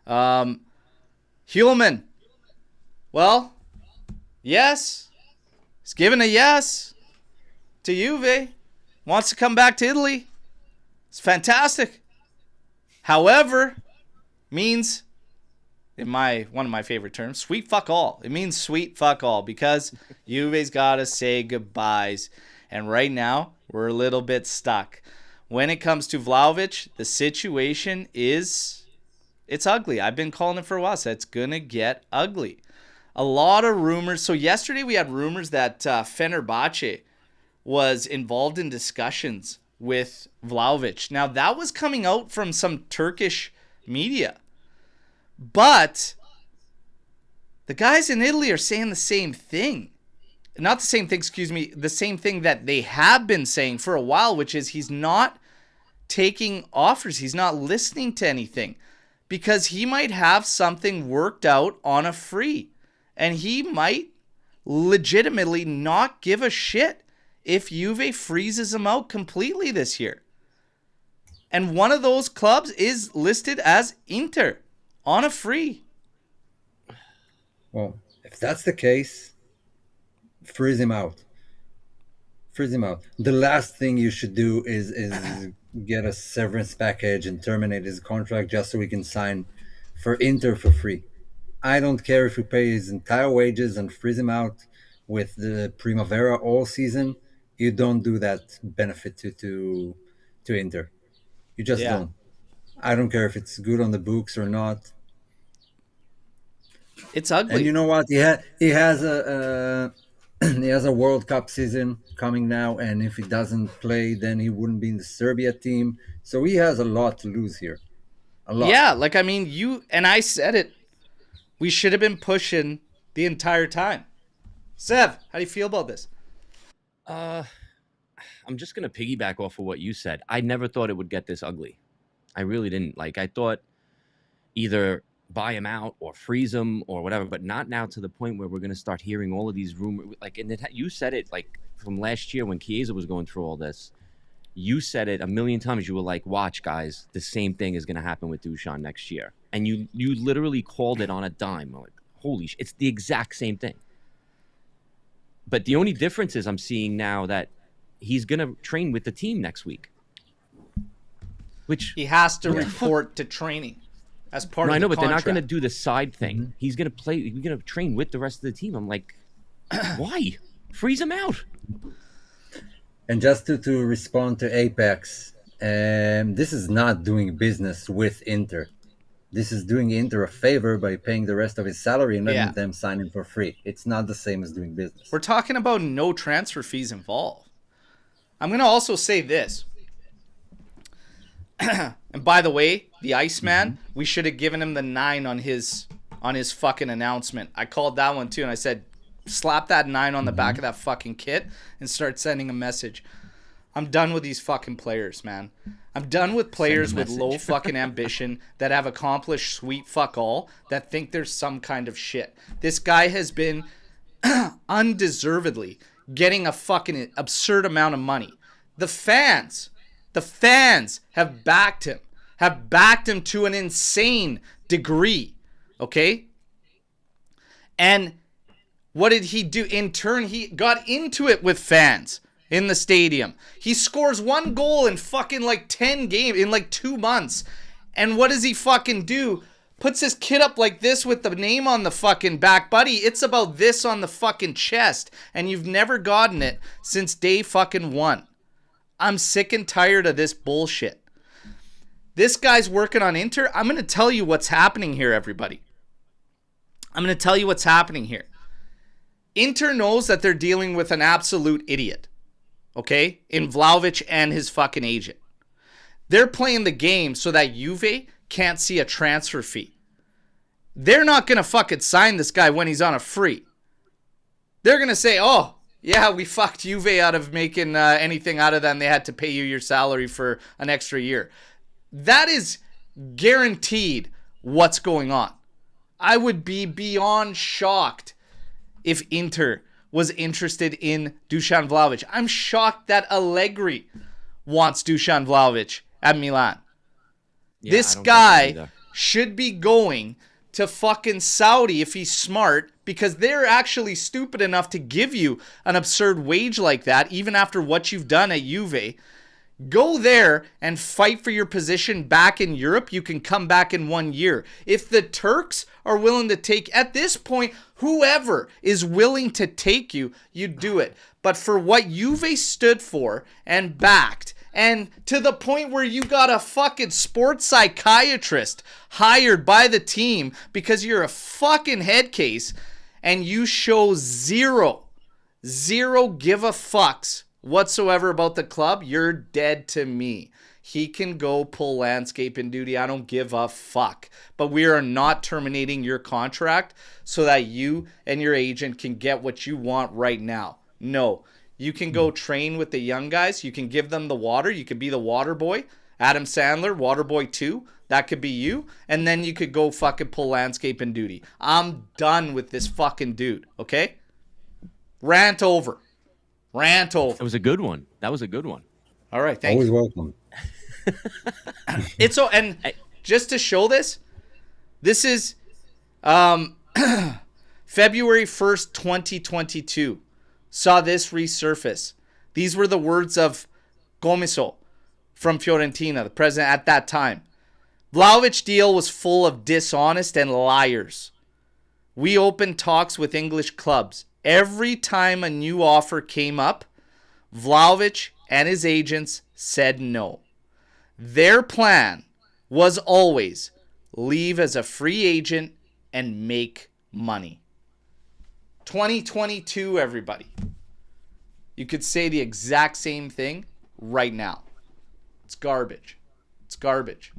Heumann. Well, yes. He's given a yes to Juve. Wants to come back to Italy. It's fantastic. However, means, in one of my favorite terms, sweet fuck all. It means sweet fuck all because Juve's got to say goodbyes. And right now, we're a little bit stuck. When it comes to Vlahovic, the situation it's ugly. I've been calling it for a while, so it's going to get ugly. A lot of rumors. So yesterday we had rumors that Fenerbahce was involved in discussions with Vlahovic. Now, that was coming out from some Turkish media. But the guys in Italy are saying the same thing. Not the same thing, the same thing that they have been saying for a while, which is he's not taking offers. He's not listening to anything because he might have something worked out on a free. And he might legitimately not give a shit if Juve freezes him out completely this year. And one of those clubs is listed as Inter on a free. Well, if that's the case, freeze him out. Freeze him out. The last thing you should do is get a severance package and terminate his contract just so we can sign for Inter for free. I don't care if we pay his entire wages and freeze him out with the Primavera all season. You don't do that benefit to Inter. You just don't. I don't care if it's good on the books or not. It's ugly. And you know what? He has a World Cup season coming now, and if he doesn't play, then he wouldn't be in the Serbia team. So he has a lot to lose here. A lot. Yeah, like, I mean, you and I said it. We should have been pushing the entire time. Sev, how do you feel about this? I'm just going to piggyback off of what you said. I never thought it would get this ugly. I really didn't. Like, I thought either buy him out or freeze him or whatever, but not now to the point where we're going to start hearing all of these rumors. Like, and you said it, like, from last year when Chiesa was going through all this. You said it a million times. You were like, watch, guys, the same thing is going to happen with Dusan next year. And you literally called it on a dime. I'm like, holy shit, it's the exact same thing. But the only difference is I'm seeing now that he's going to train with the team next week. Which he has to report to training as part of the contract. I know, but they're not going to do the side thing. Mm-hmm. He's going to play. He's going to train with the rest of the team. I'm like, why? Freeze him out. And just to respond to Apex, this is not doing business with Inter. This is doing Inter a favor by paying the rest of his salary and letting them sign him for free. It's not the same as doing business. We're talking about no transfer fees involved. I'm going to also say this. And by the way, the Iceman, we should have given him the 9 on his fucking announcement. I called that one too, and I said, slap that 9 on the back of that fucking kit and start sending a message. I'm done with these fucking players, man. I'm done with players with low fucking ambition that have accomplished sweet fuck all that think there's some kind of shit. This guy has been undeservedly getting a fucking absurd amount of money. The fans have backed him to an insane degree, okay? And what did he do? In turn, he got into it with fans in the stadium. He scores 1 goal in fucking like 10 games in like 2 months. And what does he fucking do? Puts his kid up like this with the name on the fucking back. Buddy, it's about this on the fucking chest. And you've never gotten it since day fucking 1. I'm sick and tired of this bullshit. This guy's working on Inter. I'm going to tell you what's happening here, everybody. I'm going to tell you what's happening here. Inter knows that they're dealing with an absolute idiot. okay, in Vlahovic and his fucking agent. They're playing the game so that Juve can't see a transfer fee. They're not going to fucking sign this guy when he's on a free. They're going to say, oh, yeah, we fucked Juve out of making anything out of them. They had to pay you your salary for an extra year. That is guaranteed what's going on. I would be beyond shocked if Inter was interested in Dusan Vlahovic. I'm shocked that Allegri wants Dusan Vlahovic at Milan. Yeah, this guy should be going to fucking Saudi if he's smart, because they're actually stupid enough to give you an absurd wage like that, even after what you've done at Juve. Go there and fight for your position back in Europe. You can come back in 1 year. If the Turks are willing to take, at this point, whoever is willing to take you, you do it. But for what Juve stood for and backed, and to the point where you got a fucking sports psychiatrist hired by the team because you're a fucking head case, and you show zero give a fucks whatsoever about the club, you're dead to me. He can go pull landscaping duty. I don't give a fuck. But we are not terminating your contract so that you and your agent can get what you want right now. No. You can go train with the young guys. You can give them the water. You could be the water boy. Adam Sandler, Water Boy 2. That could be you. And then you could go fucking pull landscaping duty. I'm done with this fucking dude. Okay? Rant over. It was a good one. That was a good one. All right, thank you. Always welcome. It's so, and just to show this is February 1st, 2022. Saw this resurface. These were the words of Gomiso from Fiorentina, the president at that time. Vlahovic deal was full of dishonest and liars. We opened talks with English clubs. Every time a new offer came up, Vlahovic and his agents said no. Their plan was always leave as a free agent and make money. 2022, everybody. You could say the exact same thing right now. It's garbage. It's garbage.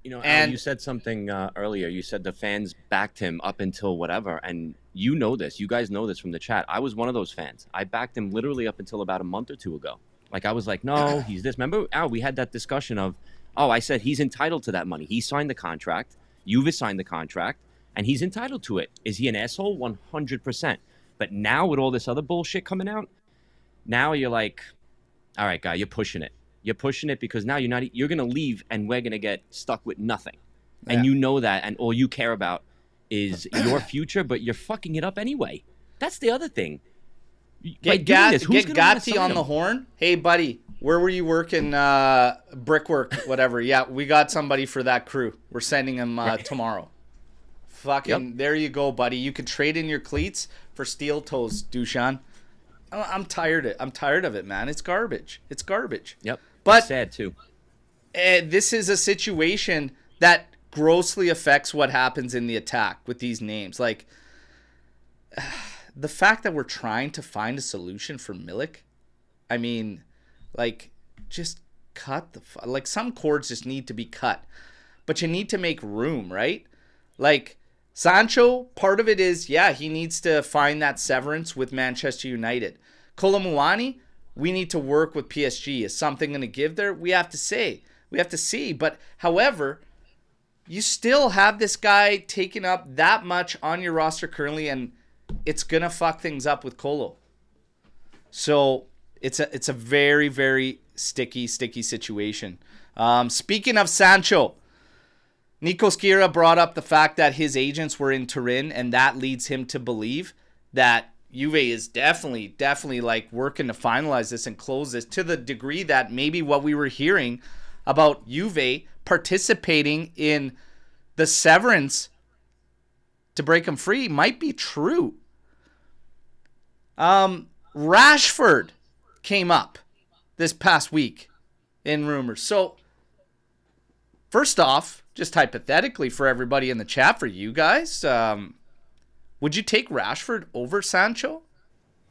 You know, and you said something earlier. You said the fans backed him up until whatever, and you know this. You guys know this from the chat. I was one of those fans. I backed him literally up until about a month or two ago. Like, I was like, no, he's this. Remember, we had that discussion of, I said he's entitled to that money. He signed the contract. Juve signed the contract, and he's entitled to it. Is he an asshole? 100%. But now with all this other bullshit coming out, now you're like, all right, guy, you're pushing it. You're pushing it because now you're going to leave and we're going to get stuck with nothing. And you know that, and all you care about is your future, but you're fucking it up anyway. That's the other thing. Get Gatti on the horn. Hey, buddy, where were you working? Brickwork, whatever. Yeah, we got somebody for that crew. We're sending him tomorrow. Fucking, There you go, buddy. You could trade in your cleats for steel toes, Dusan. I'm tired of it, man. It's garbage. It's garbage. Yep. But it's sad too. This is a situation that grossly affects what happens in the attack with these names. Like, the fact that we're trying to find a solution for Milik, I mean, like, just cut like, some cords just need to be cut. But you need to make room, right? Like, Sancho, part of it is, he needs to find that severance with Manchester United. Kolomuani, we need to work with PSG. Is something going to give there? We have to see. But, however, you still have this guy taking up that much on your roster currently, and it's going to fuck things up with Kolo. So, it's a very, very sticky situation. Speaking of Sancho, Nico Skira brought up the fact that his agents were in Turin, and that leads him to believe that Juve is definitely like working to finalize this and close this, to the degree that maybe what we were hearing about Juve participating in the severance to break him free might be true. Rashford came up this past week in rumors. So, first off, just hypothetically for everybody in the chat, for you guys, would you take Rashford over Sancho?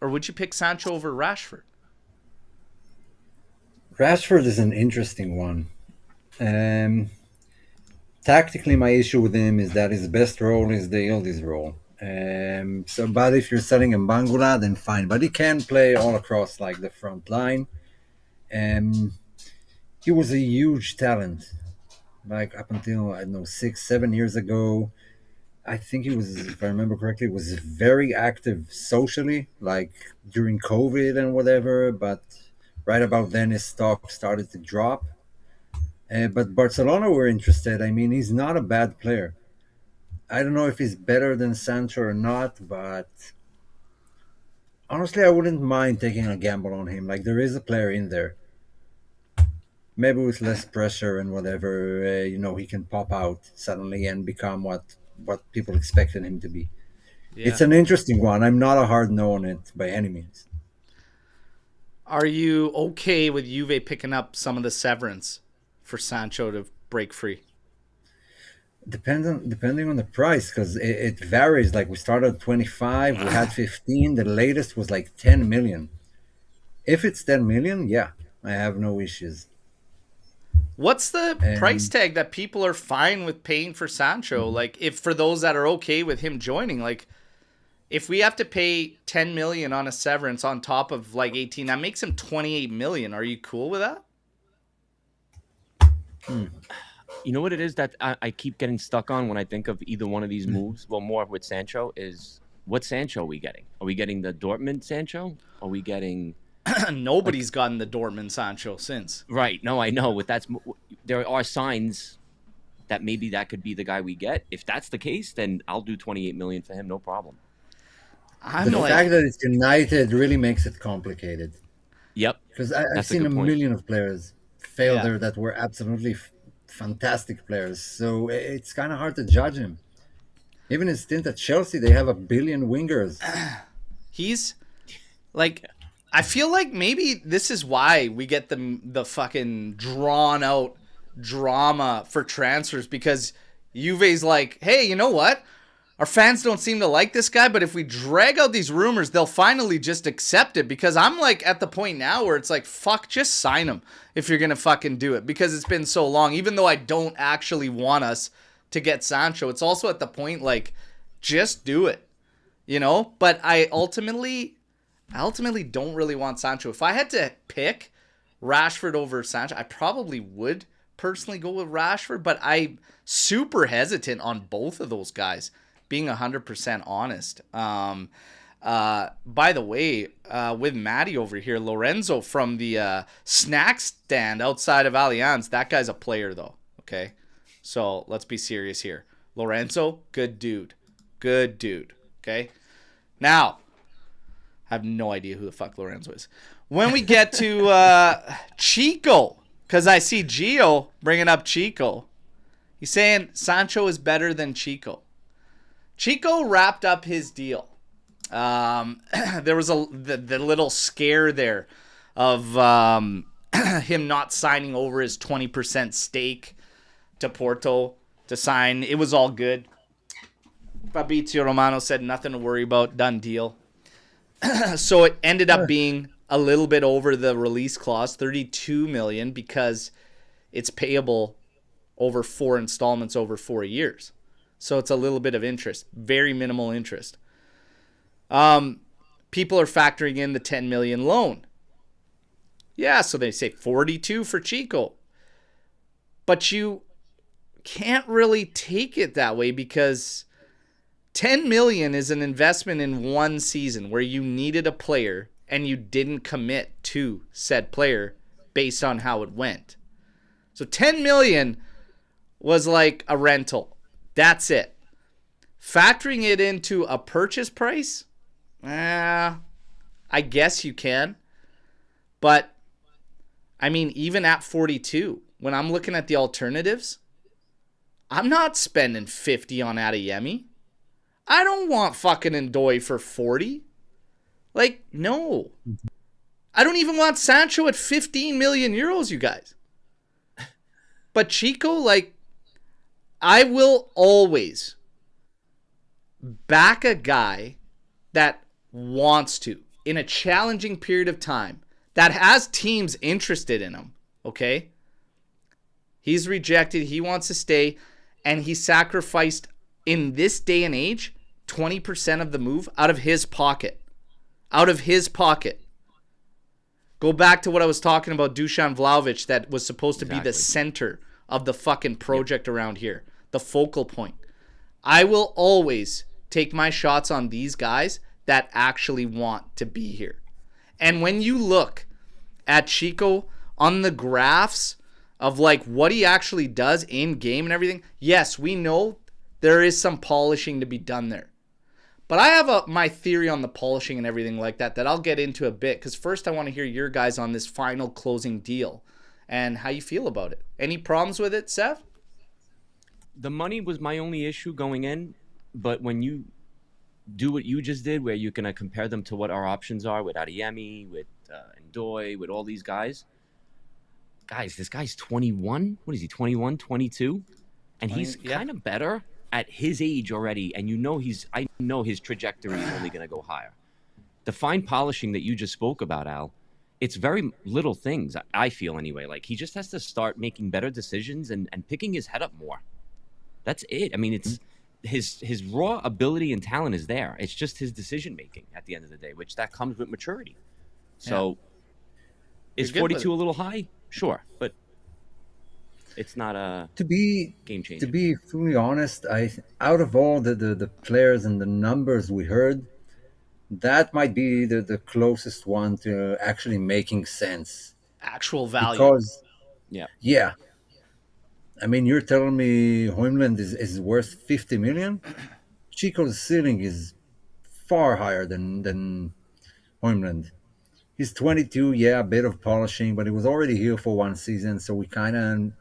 Or would you pick Sancho over Rashford? Rashford is an interesting one. Um, Tactically, my issue with him is that his best role is the Yildiz role. But if you're selling him Bangula, then fine. But he can play all across like the front line. Um, he was a huge talent, like up until I don't know 6, 7 years ago. I think he was, if I remember correctly, was very active socially, like during COVID and whatever. But right about then, his stock started to drop. But Barcelona were interested. I mean, he's not a bad player. I don't know if he's better than Sancho or not, but honestly, I wouldn't mind taking a gamble on him. Like, there is a player in there. Maybe with less pressure and whatever, he can pop out suddenly and become what people expected him to be. Yeah. It's an interesting one. I'm not a hard no on it by any means. Are you okay with Juve picking up some of the severance for Sancho to break free? Depending on the price, because it varies. Like, we started at 25, we had 15. The latest was like 10 million. If it's 10 million, yeah, I have no issues. What's the price tag that people are fine with paying for Sancho? Like, if for those that are okay with him joining, like, if we have to pay 10 million on a severance on top of like 18, that makes him 28 million. Are you cool with that? You know what it is that I keep getting stuck on when I think of either one of these moves? Well, more with Sancho is, what Sancho are we getting? Are we getting the Dortmund Sancho? Are we getting... Nobody's gotten the Dortmund Sancho since. Right. No, I know. There are signs that maybe that could be the guy we get. If that's the case, then I'll do 28 million for him. No problem. The fact that it's United really makes it complicated. Yep. Because I've seen a million of players fail there that were absolutely fantastic players. So it's kind of hard to judge him. Even his stint at Chelsea, they have 1 billion wingers. He's like, I feel like maybe this is why we get the fucking drawn out drama for transfers, because Juve's like, hey, you know what? Our fans don't seem to like this guy, but if we drag out these rumors, they'll finally just accept it. Because I'm like at the point now where it's like, fuck, just sign him if you're going to fucking do it. Because it's been so long. Even though I don't actually want us to get Sancho, it's also at the point like, just do it. You know? But I ultimately don't really want Sancho. If I had to pick Rashford over Sancho, I probably would personally go with Rashford. But I'm super hesitant on both of those guys, being 100% honest. By the way, with Maddie over here, Lorenzo from the snack stand outside of Allianz, that guy's a player though, okay? So let's be serious here. Lorenzo, good dude. Good dude, okay? Now, I have no idea who the fuck Lorenzo is. When we get to Chico, because I see Gio bringing up Chico, he's saying Sancho is better than Chico. Chico wrapped up his deal. There was the little scare there of him not signing over his 20% stake to Porto to sign. It was all good. Fabrizio Romano said nothing to worry about, done deal. So it ended up being a little bit over the release clause, 32 million, because it's payable over 4 installments over 4 years. So it's a little bit of interest, very minimal interest. People are factoring in the 10 million loan. Yeah, so they say 42 for Chico. But you can't really take it that way, because 10 million is an investment in one season where you needed a player and you didn't commit to said player based on how it went. So 10 million was like a rental. That's it. Factoring it into a purchase price, I guess you can. But, I mean, even at 42, when I'm looking at the alternatives, I'm not spending 50 on Adeyemi. I don't want fucking Ndoye for 40. Like, no. I don't even want Sancho at 15 million euros, you guys. But Chico, like, I will always back a guy that wants to, in a challenging period of time, that has teams interested in him, okay? He's rejected. He wants to stay, and he sacrificed, in this day and age, 20% of the move out of his pocket. Out of his pocket. Go back to what I was talking about, Dusan Vlahovic, that was supposed to be the center of the fucking project around here. The focal point. I will always take my shots on these guys that actually want to be here. And when you look at Chico on the graphs of like what he actually does in game and everything, yes, we know there is some polishing to be done there. But I have my theory on the polishing and everything like that I'll get into a bit, because first I want to hear your guys on this final closing deal and how you feel about it. Any problems with it, Sev? The money was my only issue going in, but when you do what you just did, where you're going to compare them to what our options are with Adeyemi, with Ndoye, with all these guys, this guy's 21. What is he, 21, 22? And he's kind of better at his age already, and I know his trajectory is only going to go higher. The fine polishing that you just spoke about, Al, it's very little things, I feel anyway. Like, he just has to start making better decisions and picking his head up more. That's it. I mean, it's his raw ability and talent is there. It's just his decision making at the end of the day, which that comes with maturity. So is 42 a little high? Sure, but it's not a game changer. To be fully honest, out of all the players and the numbers we heard, that might be the closest one to actually making sense. Actual value. Because, yeah. I mean, you're telling me Højlund is worth 50 million? Chico's ceiling is far higher than Højlund. He's 22, a bit of polishing, but he was already here for one season, so we kind of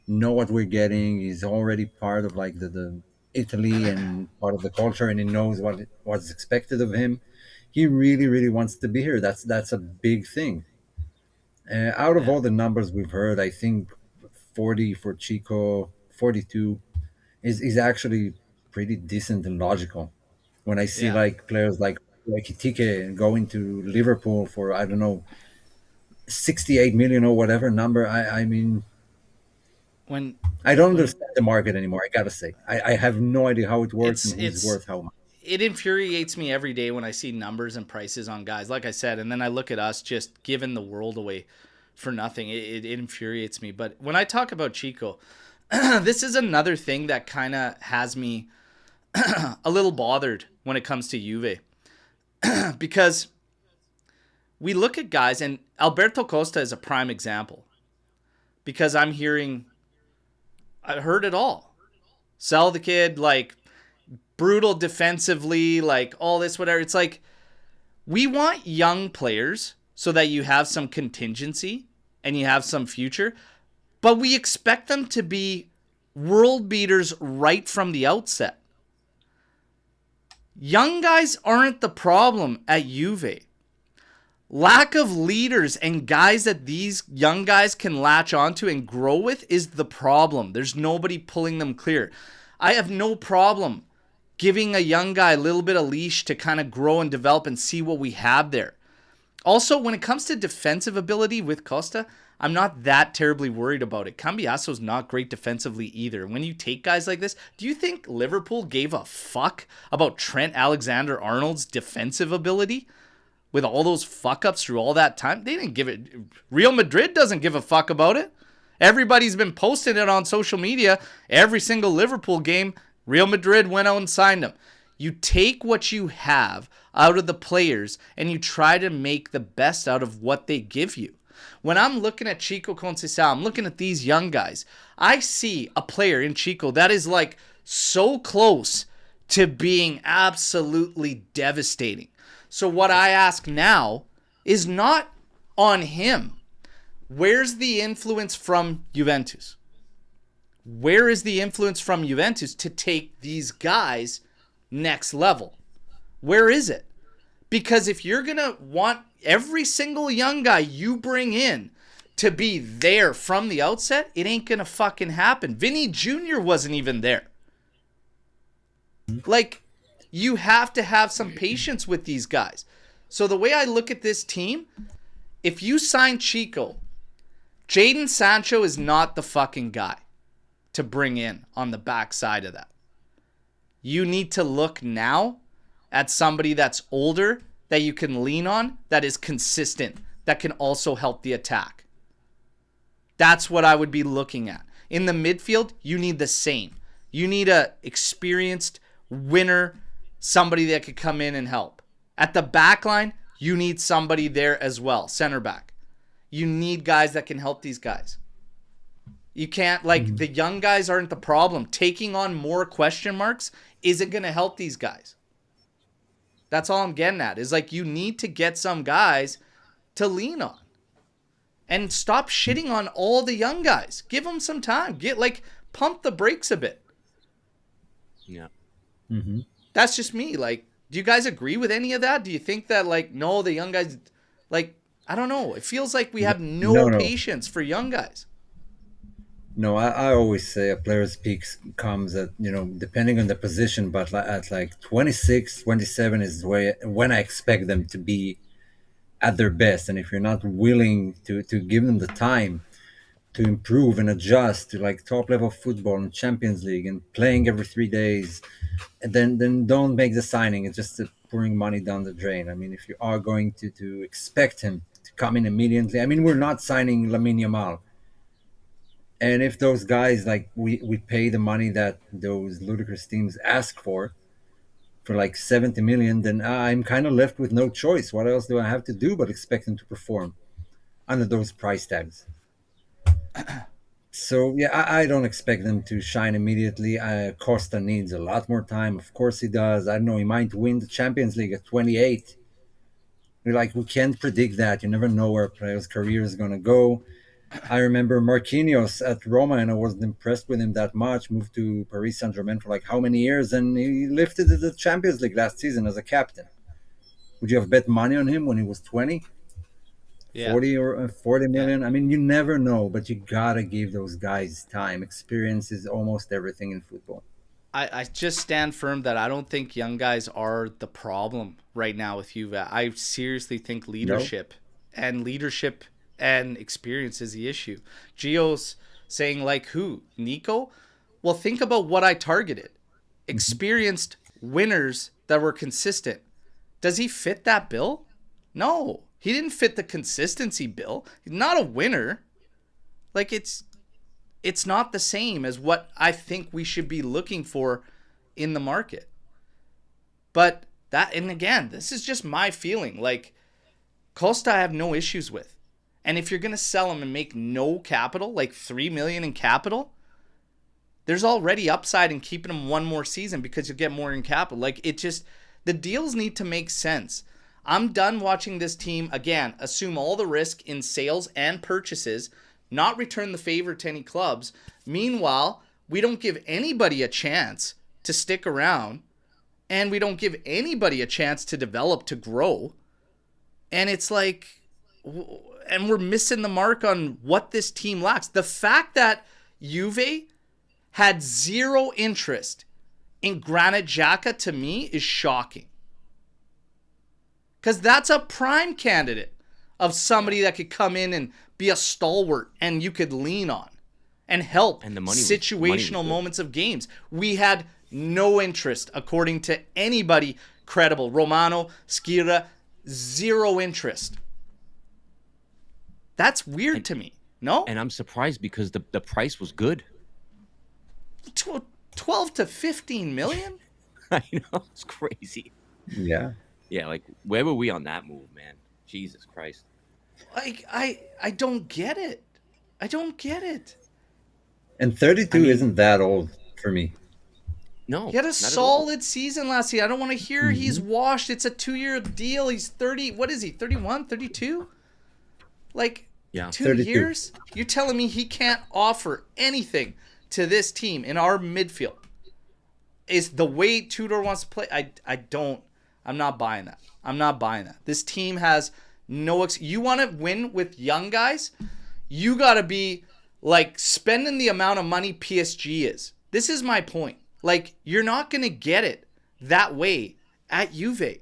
know what we're getting. He's already part of like the Italy and part of the culture, and he knows what's expected of him. He really, really wants to be here. That's a big thing. Out of all the numbers we've heard, I think 40 for Chico, 42 is actually pretty decent and logical. When I see like players like Itike going to Liverpool for, I don't know, 68 million or whatever number, I mean, I don't understand the market anymore, I gotta say. I have no idea how it works and who's worth how much. It infuriates me every day when I see numbers and prices on guys, like I said, and then I look at us just giving the world away for nothing. It infuriates me. But when I talk about Chico, this is another thing that kind of has me a little bothered when it comes to Juve. Because we look at guys, and Alberto Costa is a prime example. Because I heard it all. Sell the kid, like, brutal defensively, like, all this, whatever. It's like, we want young players so that you have some contingency and you have some future, but we expect them to be world beaters right from the outset. Young guys aren't the problem at Juve. Lack of leaders and guys that these young guys can latch onto and grow with is the problem. There's nobody pulling them clear. I have no problem giving a young guy a little bit of leash to kind of grow and develop and see what we have there. Also, when it comes to defensive ability with Costa, I'm not that terribly worried about it. Cambiaso's not great defensively either. When you take guys like this, do you think Liverpool gave a fuck about Trent Alexander-Arnold's defensive ability? With all those fuck-ups through all that time? They didn't give it. Real Madrid doesn't give a fuck about it. Everybody's been posting it on social media. Every single Liverpool game, Real Madrid went out and signed him. You take what you have out of the players and you try to make the best out of what they give you. When I'm looking at Chico Conceicao, I'm looking at these young guys. I see a player in Chico that is like so close to being absolutely devastating. So what I ask now is not on him. Where's the influence from Juventus? Where is the influence from Juventus to take these guys next level? Where is it? Because if you're going to want every single young guy you bring in to be there from the outset, it ain't going to fucking happen. Vinny Jr. wasn't even there. Like, you have to have some patience with these guys. So the way I look at this team if you sign Chico, Jadon Sancho is not the fucking guy to bring in on the backside of that. You need to look now at somebody that's older that you can lean on, that is consistent, that can also help the attack. That's what I would be looking at. In the midfield, you need the same. You need a experienced winner, somebody that could come in and help. At the back line, you need somebody there as well, center back. You need guys that can help these guys. You can't, like, the young guys aren't the problem. Taking on more question marks isn't going to help these guys. That's all I'm getting at, is like, you need to get some guys to lean on. And stop shitting on all the young guys. Give them some time. Pump the brakes a bit. Yeah. Mm-hmm. That's just me. Like, do you guys agree with any of that? Do you think that, like, no, the young guys, like, I don't know. It feels like we have no patience for young guys. No, I always say a player's peak comes at, depending on the position, but at like 26, 27 is when I expect them to be at their best. And if you're not willing to give them the time to improve and adjust to like top level football and Champions League and playing every 3 days, and then don't make the signing. It's just pouring money down the drain. I mean, if you are going to expect him to come in immediately, I mean, we're not signing Lamine Yamal. And if those guys, like, we pay the money that those ludicrous teams ask for like 70 million, then I'm kind of left with no choice. What else do I have to do but expect them to perform under those price tags? So, yeah, I don't expect them to shine immediately. Costa needs a lot more time. Of course he does. I don't know, he might win the Champions League at 28. We can't predict that. You never know where a player's career is going to go. I remember Marquinhos at Roma, and I wasn't impressed with him that much. Moved to Paris Saint-Germain for like how many years, and he lifted the Champions League last season as a captain. Would you have bet money on him when he was 20? Yeah. 40 million? Yeah. I mean, you never know, but you gotta give those guys time. Experience is almost everything in football. I just stand firm that I don't think young guys are the problem right now with Juve. I seriously think leadership and experience is the issue. Gio's saying, like, who? Nico? Well, think about what I targeted. Experienced winners that were consistent. Does he fit that bill? No. He didn't fit the consistency bill. He's not a winner. Like, it's not the same as what I think we should be looking for in the market. But and again, this is just my feeling. Like, Costa I have no issues with. And if you're going to sell him and make no capital, like $3 million in capital, there's already upside in keeping him one more season because you'll get more in capital. Like, the deals need to make sense. I'm done watching this team, again, assume all the risk in sales and purchases, not return the favor to any clubs. Meanwhile, we don't give anybody a chance to stick around, and we don't give anybody a chance to develop, to grow. And it's like, and we're missing the mark on what this team lacks. The fact that Juve had zero interest in Granit Xhaka, to me, is shocking. Because that's a prime candidate of somebody that could come in and be a stalwart and you could lean on and help and situational moments of games. We had no interest, according to anybody credible. Romano, Skira, zero interest. That's weird to me. No? And I'm surprised because the price was good. 12 to 15 million? I know. It's crazy. Yeah. Yeah, like, where were we on that move, man? Jesus Christ. Like, I don't get it. I don't get it. And 32 isn't that old for me. No. He had a solid season last year. I don't want to hear he's washed. It's a 2-year deal. He's 30. What is he? 31, 32? Like, 2 32 years? You're telling me he can't offer anything to this team in our midfield? Is the way Tudor wants to play? I'm not buying that. I'm not buying that. This team has no... You want to win with young guys? You got to be, like, spending the amount of money PSG is. This is my point. Like, you're not going to get it that way at Juve.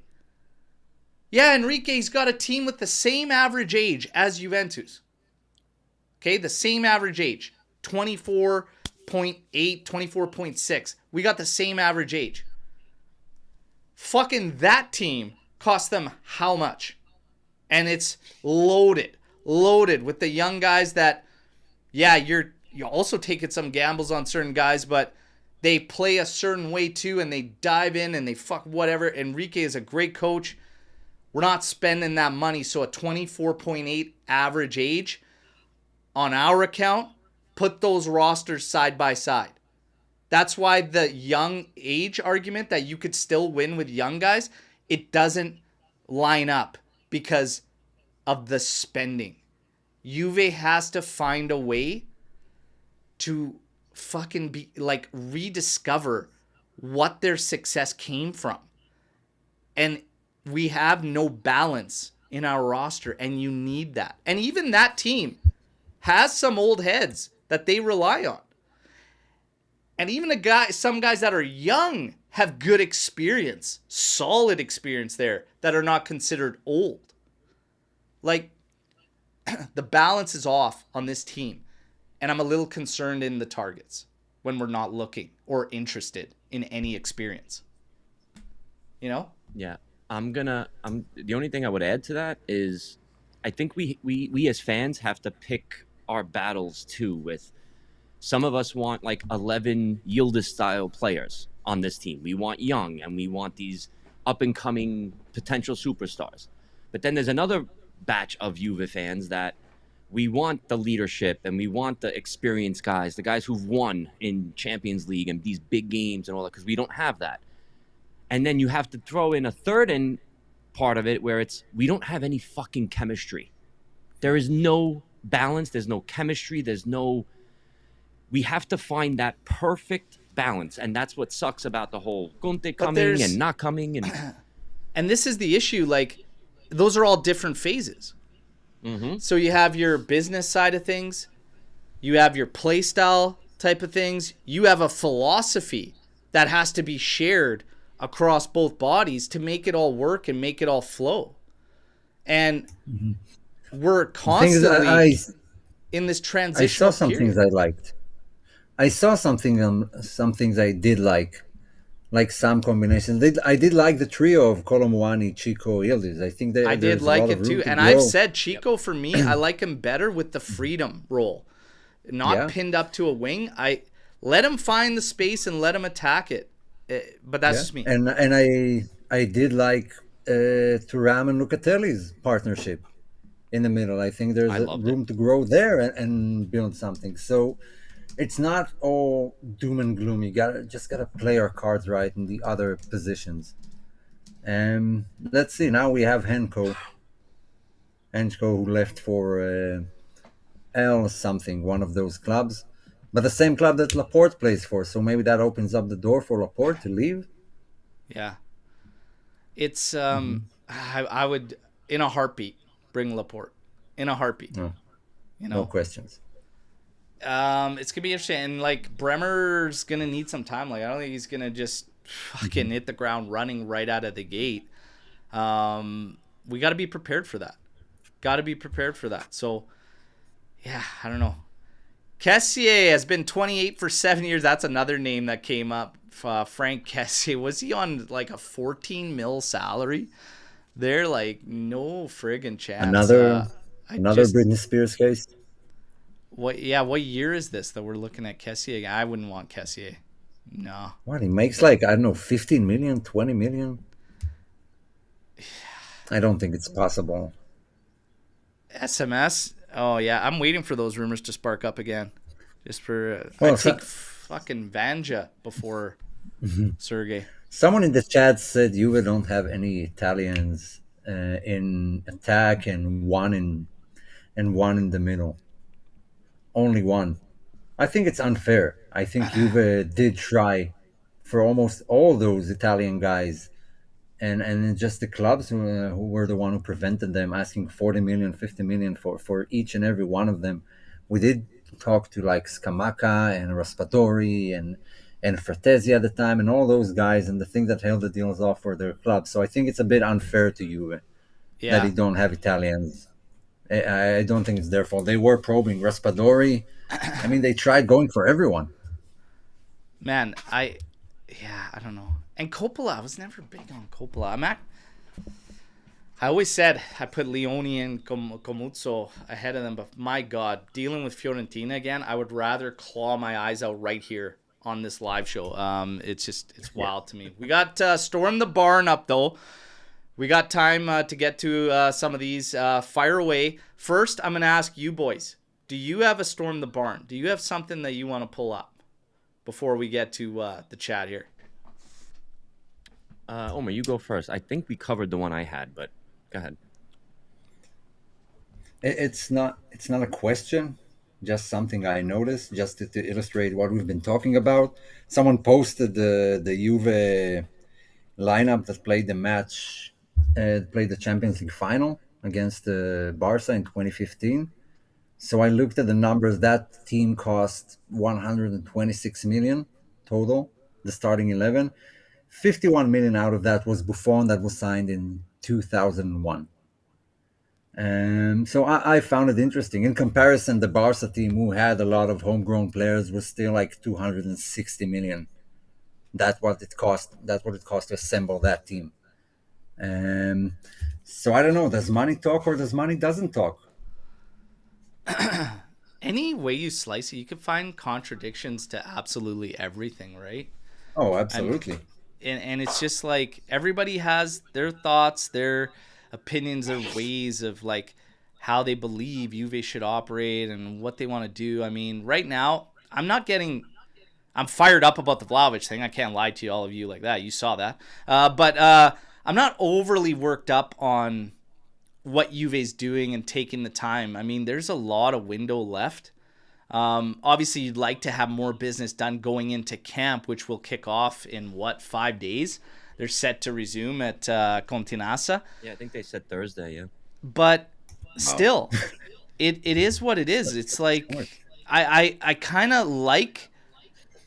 Yeah, Enrique's got a team with the same average age as Juventus. Okay, the same average age. 24.8, 24.6. We got the same average age. Fucking that team cost them how much? And it's loaded with the young guys that, yeah, you're also taking some gambles on certain guys, but they play a certain way too, and they dive in and they fuck whatever. Enrique is a great coach. We're not spending that money, so a 24.8 average age on our account, put those rosters side by side. That's why the young age argument that you could still win with young guys, it doesn't line up because of the spending. Juve has to find a way to fucking be like rediscover what their success came from. And we have no balance in our roster, and you need that. And even that team has some old heads that they rely on. And even some guys that are young have good experience, solid experience there that are not considered old. Like, the balance is off on this team. And I'm a little concerned in the targets when we're not looking or interested in any experience. You know? Yeah. The only thing I would add to that is I think we as fans have to pick our battles too. With some of us want like 11 Yildiz style players on this team. We want young and we want these up and coming potential superstars. But then there's another batch of Juve fans that we want the leadership and we want the experienced guys, the guys who've won in Champions League and these big games and all that, because we don't have that. And then you have to throw in a third in part of it where it's we don't have any fucking chemistry. There is no balance. There's no chemistry. We have to find that perfect balance. And that's what sucks about the whole Conte coming and not coming. And this is the issue. Like, those are all different phases. Mm-hmm. So you have your business side of things. You have your play style type of things. You have a philosophy that has to be shared across both bodies to make it all work and make it all flow. And we're constantly in this transition. I saw some things I liked. I saw some things I did like some combinations. I did like the trio of Colomwani, Chico, Yildiz. I think I did like it too. And I've said Chico, for me, I like him better with the freedom role. Not pinned up to a wing. I let him find the space and let him attack it. But that's just me. And I did like Thuram and Lucatelli's partnership in the middle. I think there's room to grow there and build something. So it's not all doom and gloom. You just gotta play our cards right in the other positions. Let's see. Now we have Henko who left for L something, one of those clubs. But the same club that Laporte plays for, so maybe that opens up the door for Laporte to leave. Yeah, it's I would in a heartbeat bring Laporte in a heartbeat. No, you know, no questions. It's gonna be interesting, and like Bremer's gonna need some time. Like I don't think he's gonna just fucking hit the ground running right out of the gate. We got to be prepared for that. So yeah, I don't know. Kessié has been 28 for 7 years. That's another name that came up. Frank Kessié. Was he on like a 14 mil salary? They're like, no friggin' chance. Another Britney Spears case. What year is this that we're looking at Kessié? I wouldn't want Kessié. No. What, he makes like, I don't know, 15 million, 20 million? I don't think it's possible. SMS? Oh, yeah. I'm waiting for those rumors to spark up again. Just for... I'd take fucking Vanja before Sergey. Someone in the chat said Juve don't have any Italians in attack and one in the middle. Only one. I think it's unfair. I think Juve did try for almost all those Italian guys. And just the clubs who were the one who prevented them asking 40 million, 50 million for each and every one of them. We did talk to like Scamacca and Raspadori and Fratesi at the time and all those guys, and the thing that held the deals off for their clubs. So I think it's a bit unfair to Juve. that Yeah, they don't have Italians. I don't think it's their fault. They were probing Raspadori. I mean, they tried going for everyone. man, I don't know. And Coppola, I was never big on Coppola. I always said I put Leoni and Comuzzo ahead of them, but my God, dealing with Fiorentina again, I would rather claw my eyes out right here on this live show. It's wild to me. We got Storm the Barn up though. We got time to get to some of these. Fire away. First, I'm gonna ask you boys: do you have a Storm the Barn? Do you have something that you want to pull up before we get to the chat here? Omer, you go first. I think we covered the one I had, but go ahead. It's not a question, just something I noticed, just to illustrate what we've been talking about. Someone posted the Juve lineup that played the match, played the Champions League final against Barca in 2015. So I looked at the numbers. That team cost 126 million total, the starting 11. 51 million out of that was Buffon, that was signed in 2001. So I found it interesting. In comparison, the Barca team, who had a lot of homegrown players, was still like 260 million. That's what it cost. That's what it cost to assemble that team. So I don't know. Does money talk or does money doesn't talk? Any way you slice it, you could find contradictions to absolutely everything, right? Oh, absolutely. And it's just like everybody has their thoughts, their opinions, their ways of like how they believe Juve should operate and what they want to do. I mean, right now, I'm fired up about the Vlahovic thing. I can't lie to you, all of you like that. You saw that. But I'm not overly worked up on what Juve's doing and taking the time. I mean, there's a lot of window left. Obviously, you'd like to have more business done going into camp, which will kick off in 5 days. They're set to resume at Continassa. Yeah, I think they said Thursday, yeah. But still, it is what it is. It's like I kind of like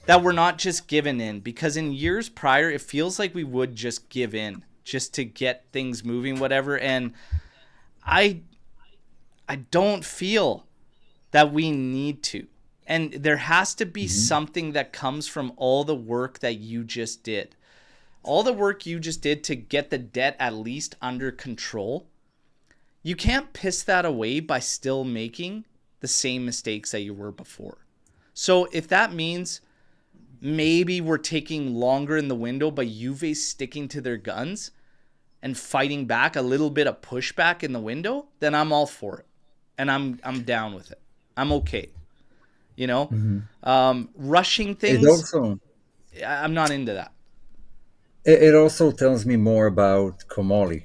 that we're not just giving in, because in years prior, it feels like we would just give in just to get things moving, whatever. And I don't feel that we need to. And there has to be something that comes from all the work that you just did. All the work you just did to get the debt at least under control. You can't piss that away by still making the same mistakes that you were before. So if that means maybe we're taking longer in the window, but Juve's sticking to their guns and fighting back, a little bit of pushback in the window, then I'm all for it. And I'm down with it. I'm okay. You know, rushing things. It also, I'm not into that. it also tells me more about Comoli.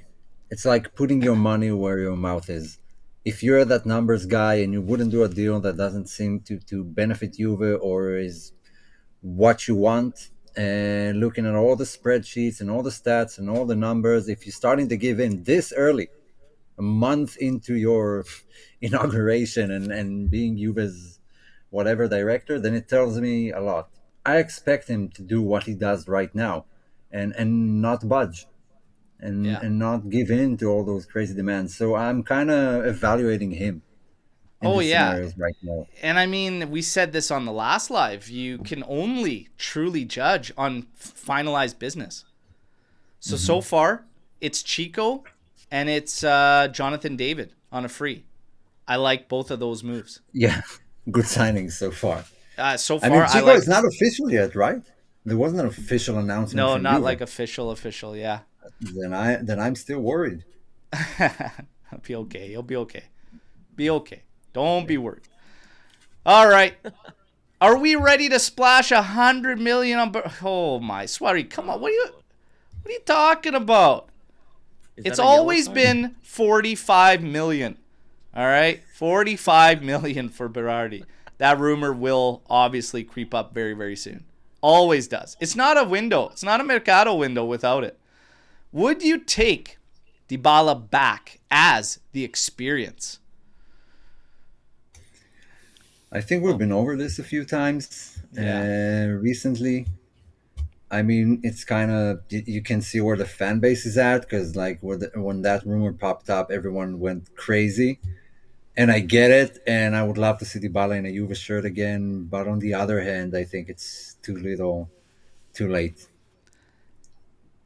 It's like putting your money where your mouth is. If you're that numbers guy and you wouldn't do a deal that doesn't seem to benefit Juve or is what you want, and looking at all the spreadsheets and all the stats and all the numbers, if you're starting to give in this early, a month into your inauguration and being Juve's whatever director, then it tells me a lot. I expect him to do what he does right now and not budge and not give in to all those crazy demands. So I'm kind of evaluating him in these scenarios right now. And I mean, we said this on the last live. You can only truly judge on finalized business. So far, it's Chico and it's Jonathan David on a free. I like both of those moves. Yeah, good signings so far. So far, I mean, Chico is not official yet, right? There wasn't an official announcement. No, from not Juve. like official. Yeah. Then I'm still worried. I'll be okay. You'll be okay. Be okay. Don't be worried. All right. Are we ready to splash 100 million on? Oh my, Sweaty, come on. What are you talking about? It's always been 45 million. All right, 45 million for Berardi. That rumor will obviously creep up very, very soon. Always does. It's not a window. It's not a Mercato window without it. Would you take Dybala back as the experience? I think we've been over this a few times recently. I mean, it's kind of you can see where the fan base is at because like when that rumor popped up, everyone went crazy, and I get it, and I would love to see Dybala in a Juve shirt again. But on the other hand, I think it's too little, too late.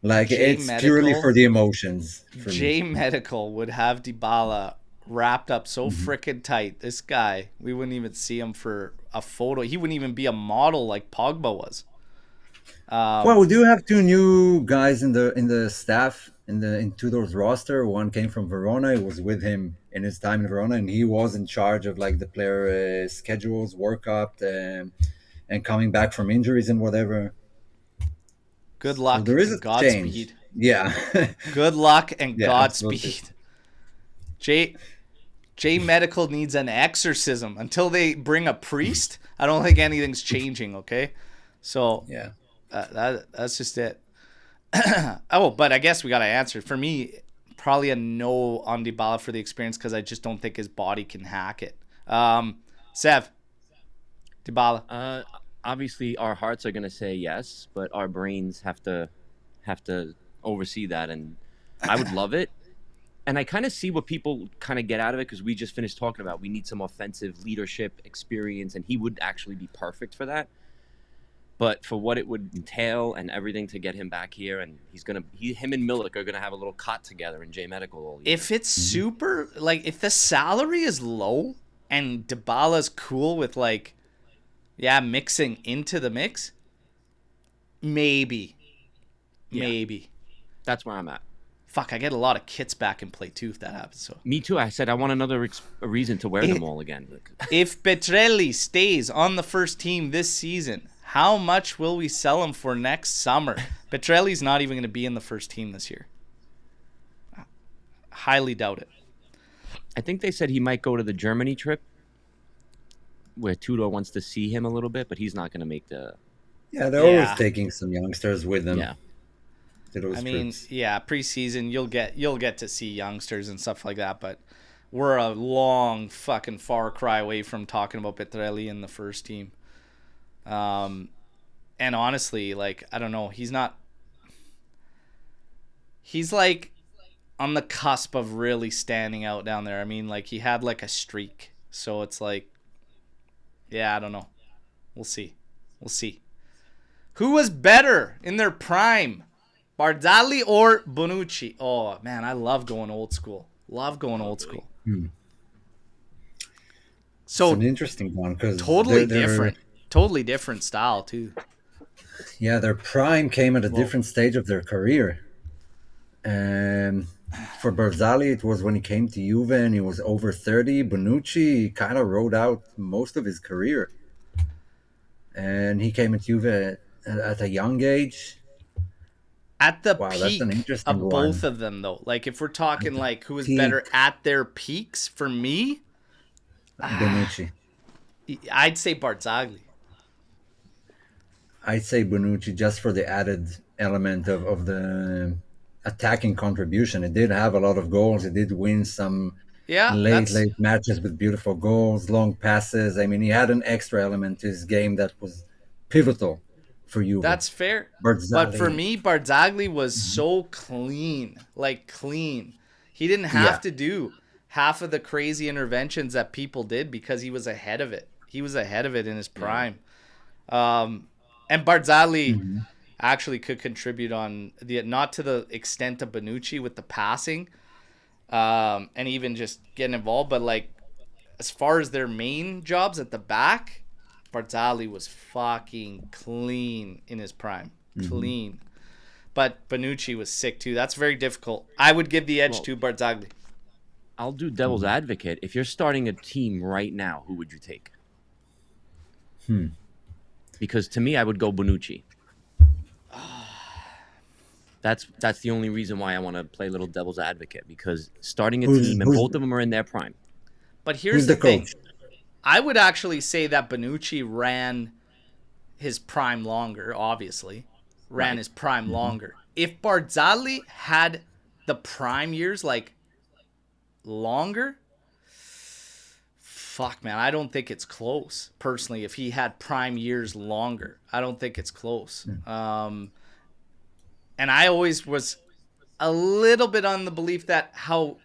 Like J it's purely Medical, for the emotions for me. J Medical would have Dybala wrapped up so Mhm. freaking tight. This guy, we wouldn't even see him for a photo. He wouldn't even be a model like Pogba was. Well, Um, we do have two new guys in the staff in Tudor's roster. One came from Verona. He was with him in his time in Verona, and he was in charge of like the player schedules, workup, and coming back from injuries and whatever. Good So luck there is a and change. Godspeed. Yeah, Good luck and yeah, absolutely. Godspeed. J J Medical needs an exorcism. Until they bring a priest, I don't think anything's changing, okay? So Yeah. that's just it. Oh, but I guess we got to answer. For me, probably a no on Dybala for the experience because I just don't think his body can hack it. Sev, Dybala. Obviously, our hearts are going to say yes, but our brains have to oversee that. And I would love it. And I kind of see what people kind of get out of it because we just finished talking about we need some offensive leadership experience, and he would actually be perfect for that. But for what it would entail and everything to get him back here, and him and Milik are gonna have a little cot together in J Medical all year. If it's super, like, if the salary is low and Dybala's cool with, like, yeah, mixing into the mix, maybe. Yeah. Maybe. That's where I'm at. Fuck, I get a lot of kits back in play too if that happens. So Me too. I said I want another a reason to wear them all again. if Petrelli stays on the first team this season, how much will we sell him for next summer? Petrelli's not even going to be in the first team this year. Highly doubt it. I think they said he might go to the Germany trip where Tudor wants to see him a little bit, but he's not going to make the... Yeah, they're always taking some youngsters with them. Yeah. To those I mean, trips. yeah, preseason you'll get to see youngsters and stuff like that, but we're a long fucking far cry away from talking about Petrelli in the first team. And honestly, like, I don't know, he's like on the cusp of really standing out down there. I mean, like, he had like a streak, so it's like, yeah, I don't know. We'll see. Who was better in their prime, Barzagli or Bonucci? Oh man, I love going old school. So it's an interesting one because totally different style too. Yeah, their prime came at a different stage of their career. For Barzagli, it was when he came to Juve and he was over 30. Bonucci kind of rode out most of his career. And he came at Juve at a young age. At the Wow, that's peak an interesting of one. both of them, though. Like, if we're talking, like, who is better at their peaks, for me, Bonucci. I'd say Barzagli. I'd say Bonucci just for the added element of the attacking contribution. It did have a lot of goals. It did win some late matches with beautiful goals, long passes. I mean, he had an extra element to his game that was pivotal for Juve. That's fair. Barzagli. But for me, Barzagli was so clean. Like, clean. He didn't have to do half of the crazy interventions that people did because he was ahead of it. He was ahead of it in his prime. And Barzagli actually could contribute on not to the extent of Bonucci with the passing, and even just getting involved, but like as far as their main jobs at the back, Barzagli was fucking clean in his prime. Clean. But Bonucci was sick too. That's very difficult. I would give the edge to Barzagli. I'll do devil's advocate. If you're starting a team right now, who would you take? Because to me, I would go Bonucci. That's the only reason why I want to play a little devil's advocate, because starting a team and both of them are in their prime. But here's the thing. I would actually say that Bonucci ran his prime longer, obviously. Ran his prime longer. If Barzagli had the prime years, like, longer, fuck, man, I don't think it's close. Personally, if he had prime years longer, I don't think it's close. And I always was a little bit on the belief that how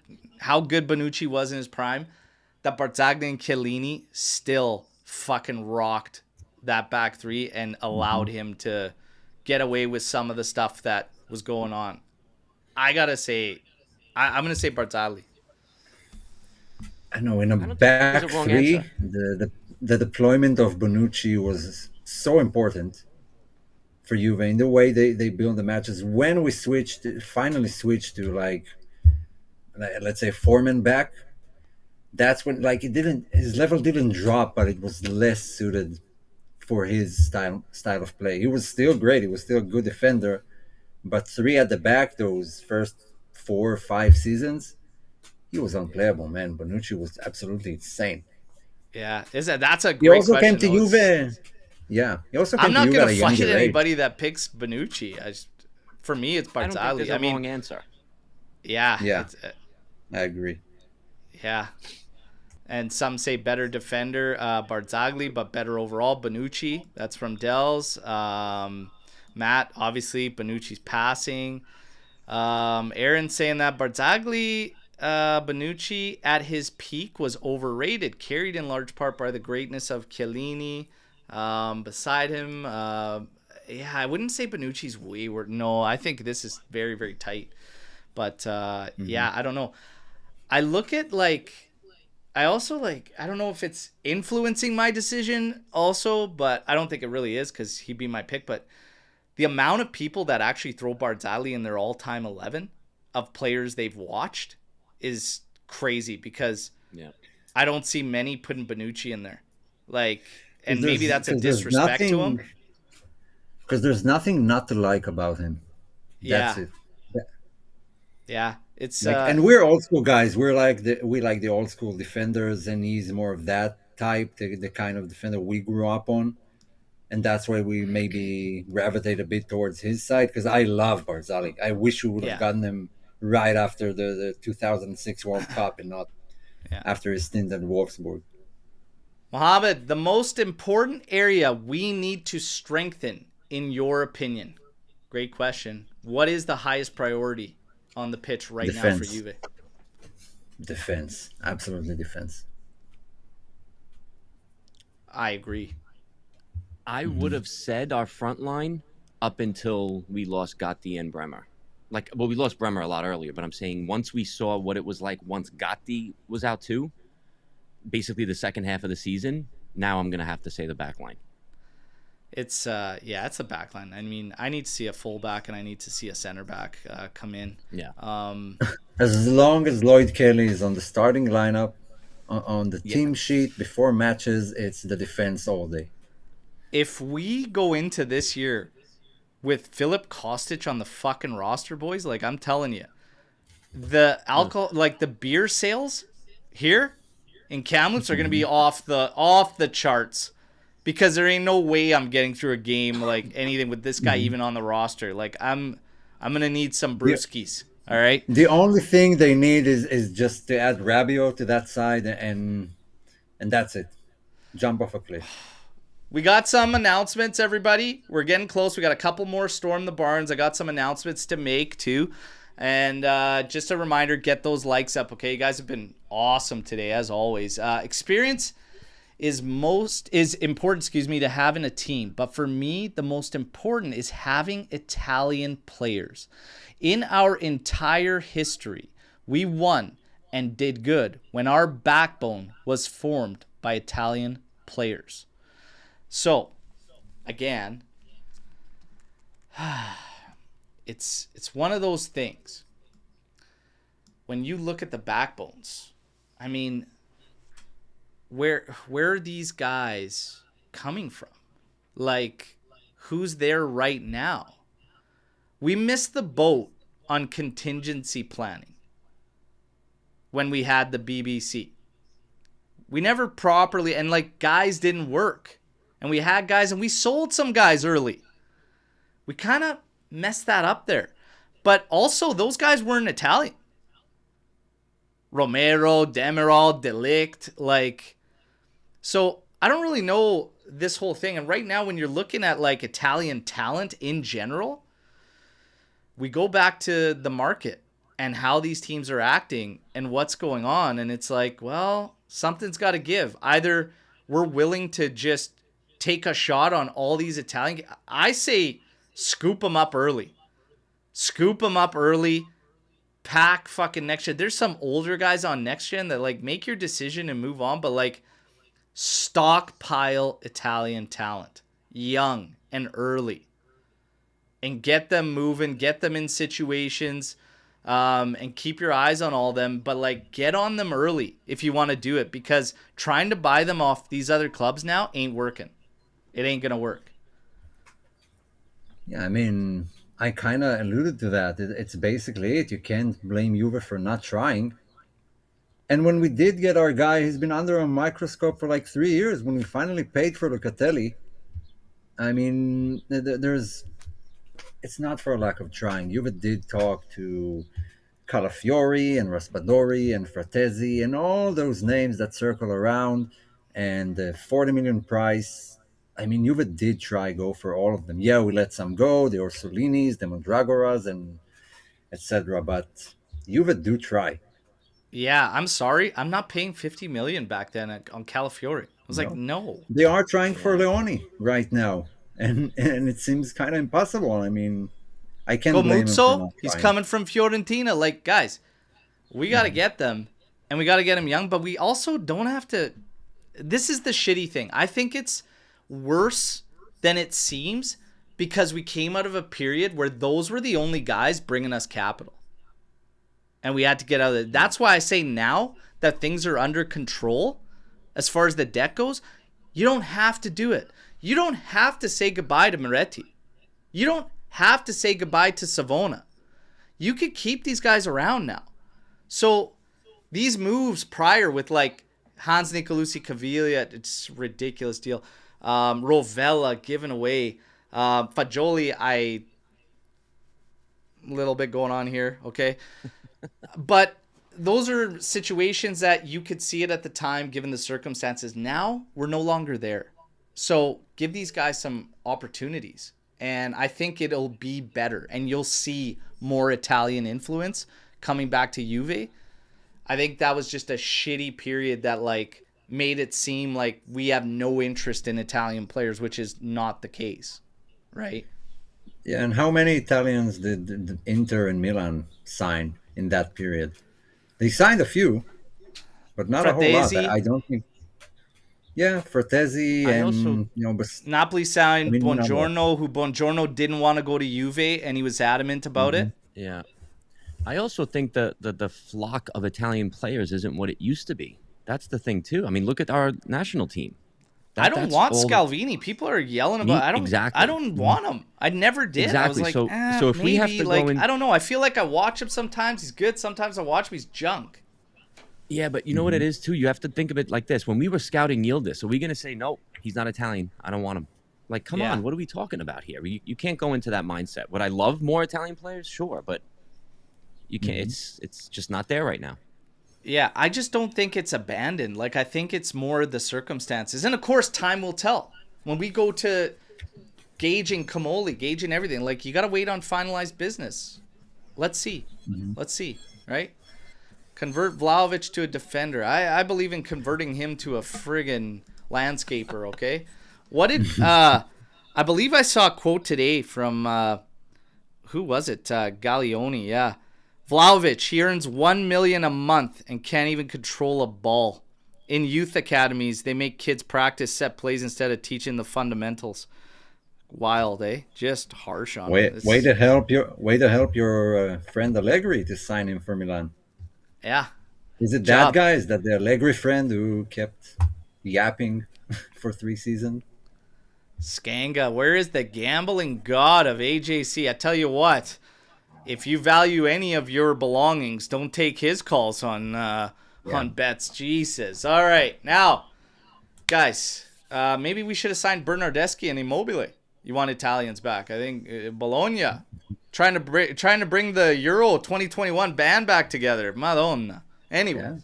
good Bonucci was in his prime, that Barzagli and Chiellini still fucking rocked that back three and allowed him to get away with some of the stuff that was going on. I gotta say, I'm gonna say Barzagli. I know in a back three, the deployment of Bonucci was so important for Juve in the way they build the matches. When we finally switched to like let's say four-man back, that's when like his level didn't drop, but it was less suited for his style of play. He was still great. He was still a good defender, but three at the back, those first 4 or 5 seasons, he was unplayable, man. Bonucci was absolutely insane. Yeah, that's a great question. He also came to Juve. Yeah, he also came I'm not to Juve gonna at a younger fight anybody age. that picks Bonucci. For me, it's Barzagli. I don't think there's a wrong answer. Yeah. I agree. Yeah. And some say better defender, Barzagli, but better overall, Bonucci. That's from Dells. Matt, obviously, Bonucci's passing. Aaron saying that Barzagli, Bonucci at his peak was overrated, carried in large part by the greatness of Chiellini. Beside him, I wouldn't say Bonucci's wayward. No, I think this is very, very tight. But, yeah, I don't know. I look at, I also, I don't know if it's influencing my decision also, but I don't think it really is because he'd be my pick. But the amount of people that actually throw Barzagli in their all-time 11 of players they've watched is crazy because I don't see many putting Bonucci in there. And maybe that's a disrespect to him. Because there's nothing not to like about him. That's it. Yeah, it's and we're old school guys. We like the old school defenders, and he's more of that type, the kind of defender we grew up on, and that's why we maybe gravitate a bit towards his side. Because I love Barzagli. I wish we would have gotten him right after the 2006 World Cup and not after his stint at Wolfsburg. Mohammed, the most important area we need to strengthen, in your opinion? Great question. What is the highest priority on the pitch right now for Juve? Defense. Absolutely defense. I agree. I would have said our front line up until we lost Gatti and Bremer. We lost Bremer a lot earlier, but I'm saying once we saw what it was like once Gatti was out too, basically the second half of the season, now I'm going to have to say the back line. It's it's a back line. I mean, I need to see a fullback and I need to see a center back come in. Yeah. As long as Lloyd Kelly is on the starting lineup, on the team sheet before matches, it's the defense all day. If we go into this year with Filip Kostic on the fucking roster, boys, I'm telling you, the alcohol, the beer sales here in Kamloops are going to be off the charts. Because there ain't no way I'm getting through a game anything with this guy even on the roster. I'm gonna need some brewskis. All right. The only thing they need is just to add Rabiot to that side, and that's it. Jump off a cliff. We got some announcements, everybody. We're getting close. We got a couple more Storm the Barns. I got some announcements to make too. And just a reminder, get those likes up, okay? You guys have been awesome today, as always. Experience is important, to have in a team. But for me, the most important is having Italian players. In our entire history, we won and did good when our backbone was formed by Italian players. So, again, it's one of those things. When you look at the backbones, I mean, where are these guys coming from? Who's there right now? We missed the boat on contingency planning when we had the BBC. We never properly, and guys didn't work. And we had guys, and we sold some guys early. We kind of messed that up there. But also, those guys weren't Italian. Romero, Demiral, Delict, So I don't really know this whole thing. And right now, when you're looking at like Italian talent in general, we go back to the market and how these teams are acting and what's going on. And it's like, well, something's got to give. Either we're willing to just take a shot on all these Italian. I say scoop them up early. Scoop them up early. Pack fucking next gen. There's some older guys on next gen that like make your decision and move on. But like stockpile Italian talent. Young and early. And get them moving. Get them in situations. And keep your eyes on all of them, but like get on them early if you want to do it, because trying to buy them off these other clubs now ain't working. It ain't gonna work. Yeah, I mean, I kind of alluded to that. It's basically it. You can't blame Juve for not trying. And when we did get our guy, he's been under a microscope for like 3 years. When we finally paid for Locatelli, I mean, it's not for a lack of trying. Juve did talk to Calafiori and Raspadori and Fratesi and all those names that circle around, and the 40 million price. I mean, Juve did try go for all of them. Yeah, we let some go, the Orsolinis, the Mondragoras, and etc. But Juve do try. Yeah, I'm sorry. I'm not paying 50 million back then on Calafiori. I was like, no. They are trying for Leoni right now. And it seems kind of impossible. I mean, I can't blame him for not trying. He's coming from Fiorentina. Like, guys, we got to get them, and we got to get them young, but we also don't have to. This is the shitty thing. I think it's worse than it seems because we came out of a period where those were the only guys bringing us capital. And we had to get out of it. That's why I say now that things are under control as far as the debt goes, you don't have to do it. You don't have to say goodbye to Moretti. You don't have to say goodbye to Savona. You could keep these guys around now. So these moves prior with like Hans Nicolucci Caviglia, it's a ridiculous deal. Rovella given away. Fagioli, a little bit going on here, okay? But those are situations that you could see it at the time given the circumstances. Now we're no longer there. So give these guys some opportunities, and I think it'll be better, and you'll see more Italian influence coming back to Juve. I think that was just a shitty period that like made it seem like we have no interest in Italian players, which is not the case, right? Yeah, and how many Italians did Inter and Milan sign in that period? They signed a few, but not Fratesi, a whole lot. I don't think. Yeah, Fratesi and but Napoli signed Buongiorno, who Buongiorno didn't want to go to Juve, and he was adamant about it. Yeah, I also think that the flock of Italian players isn't what it used to be. That's the thing too. I mean, look at our national team. I don't want Scalvini. People are yelling about. I don't want him. I never did. Exactly. I was like, so if we have to like, go in, I don't know. I feel like I watch him sometimes. He's good. Sometimes I watch him. He's junk. Yeah, but you know what it is too? You have to think of it like this. When we were scouting Yildiz, are we going to say, no, he's not Italian, I don't want him? Like, come on, what are we talking about here? You can't go into that mindset. Would I love more Italian players? Sure, but you can't. It's just not there right now. Yeah, I just don't think it's abandoned. Like, I think it's more the circumstances. And, of course, time will tell. When we go to gauging Camoli, gauging everything, like, you got to wait on finalized business. Let's see. Let's see, right? Convert Vlahovic to a defender. I believe in converting him to a friggin' landscaper, okay? What did... I believe I saw a quote today from... who was it? Gaglioni, yeah. Vlahovic, he earns $1 million a month and can't even control a ball. In youth academies, they make kids practice set plays instead of teaching the fundamentals. Wild, eh? Just harsh on him. Way to help your friend Allegri to sign him for Milan. Yeah. Is it that guy? Is that the Allegri friend who kept yapping for 3 seasons? Skanga, where is the gambling god of AJC? I tell you what, if you value any of your belongings, don't take his calls on bets. Jesus. All right. Now, guys, maybe we should have signed Bernardeschi and Immobile. You want Italians back. I think Bologna trying to bring the Euro 2021 band back together. Madonna. Anyway,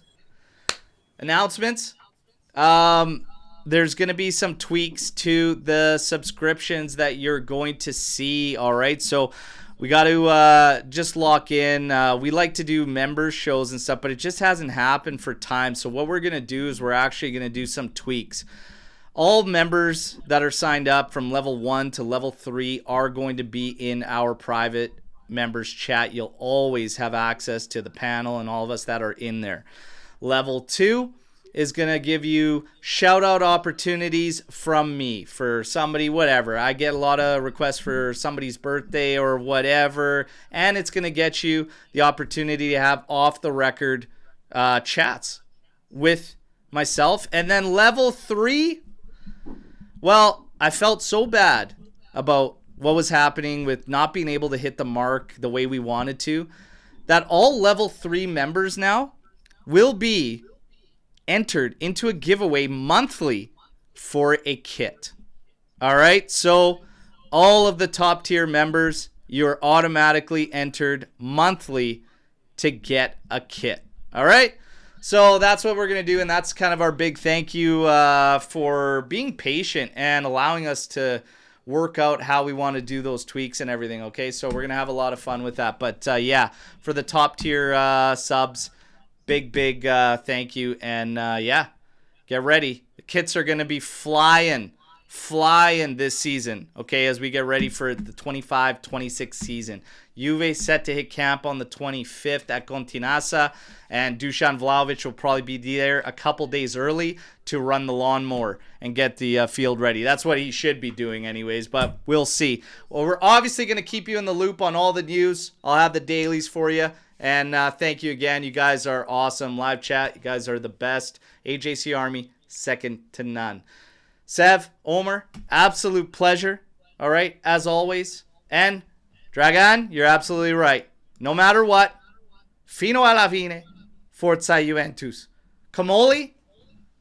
announcements. there's going to be some tweaks to the subscriptions that you're going to see. All right. So we got to just lock in. We like to do member shows and stuff, but it just hasn't happened for time. So what we're going to do is we're actually going to do some tweaks. All members that are signed up from level 1 to level 3 are going to be in our private members chat. You'll always have access to the panel and all of us that are in there. Level 2 is going to give you shout out opportunities from me for somebody, whatever. I get a lot of requests for somebody's birthday or whatever, and it's going to get you the opportunity to have off the record chats with myself. And then level 3, well, I felt so bad about what was happening with not being able to hit the mark the way we wanted to, that all level 3 members now will be entered into a giveaway monthly for a kit. All right, so all of the top tier members, you're automatically entered monthly to get a kit. All right, so that's what we're gonna do, and that's kind of our big thank you for being patient and allowing us to work out how we want to do those tweaks and everything. Okay, so we're gonna have a lot of fun with that. But yeah, for the top tier subs, big thank you. And yeah, get ready. The kits are going to be flying this season, okay, as we get ready for the 25-26 season. Juve set to hit camp on the 25th at Continasa, and Dusan Vlahovic will probably be there a couple days early to run the lawnmower and get the field ready. That's what he should be doing anyways, but we'll see. Well, we're obviously going to keep you in the loop on all the news. I'll have the dailies for you. And thank you again. You guys are awesome. Live chat, you guys are the best. AJC Army, second to none. Sev, Omer, absolute pleasure. All right, as always. And Dragan, you're absolutely right. No matter what, fino alla fine, forza Juventus. Camoli,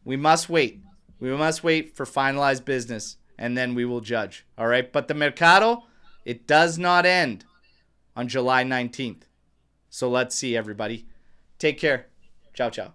we must wait. We must wait for finalized business, and then we will judge. All right, but the Mercato, it does not end on July 19th. So let's see, everybody. Take care. Ciao, ciao.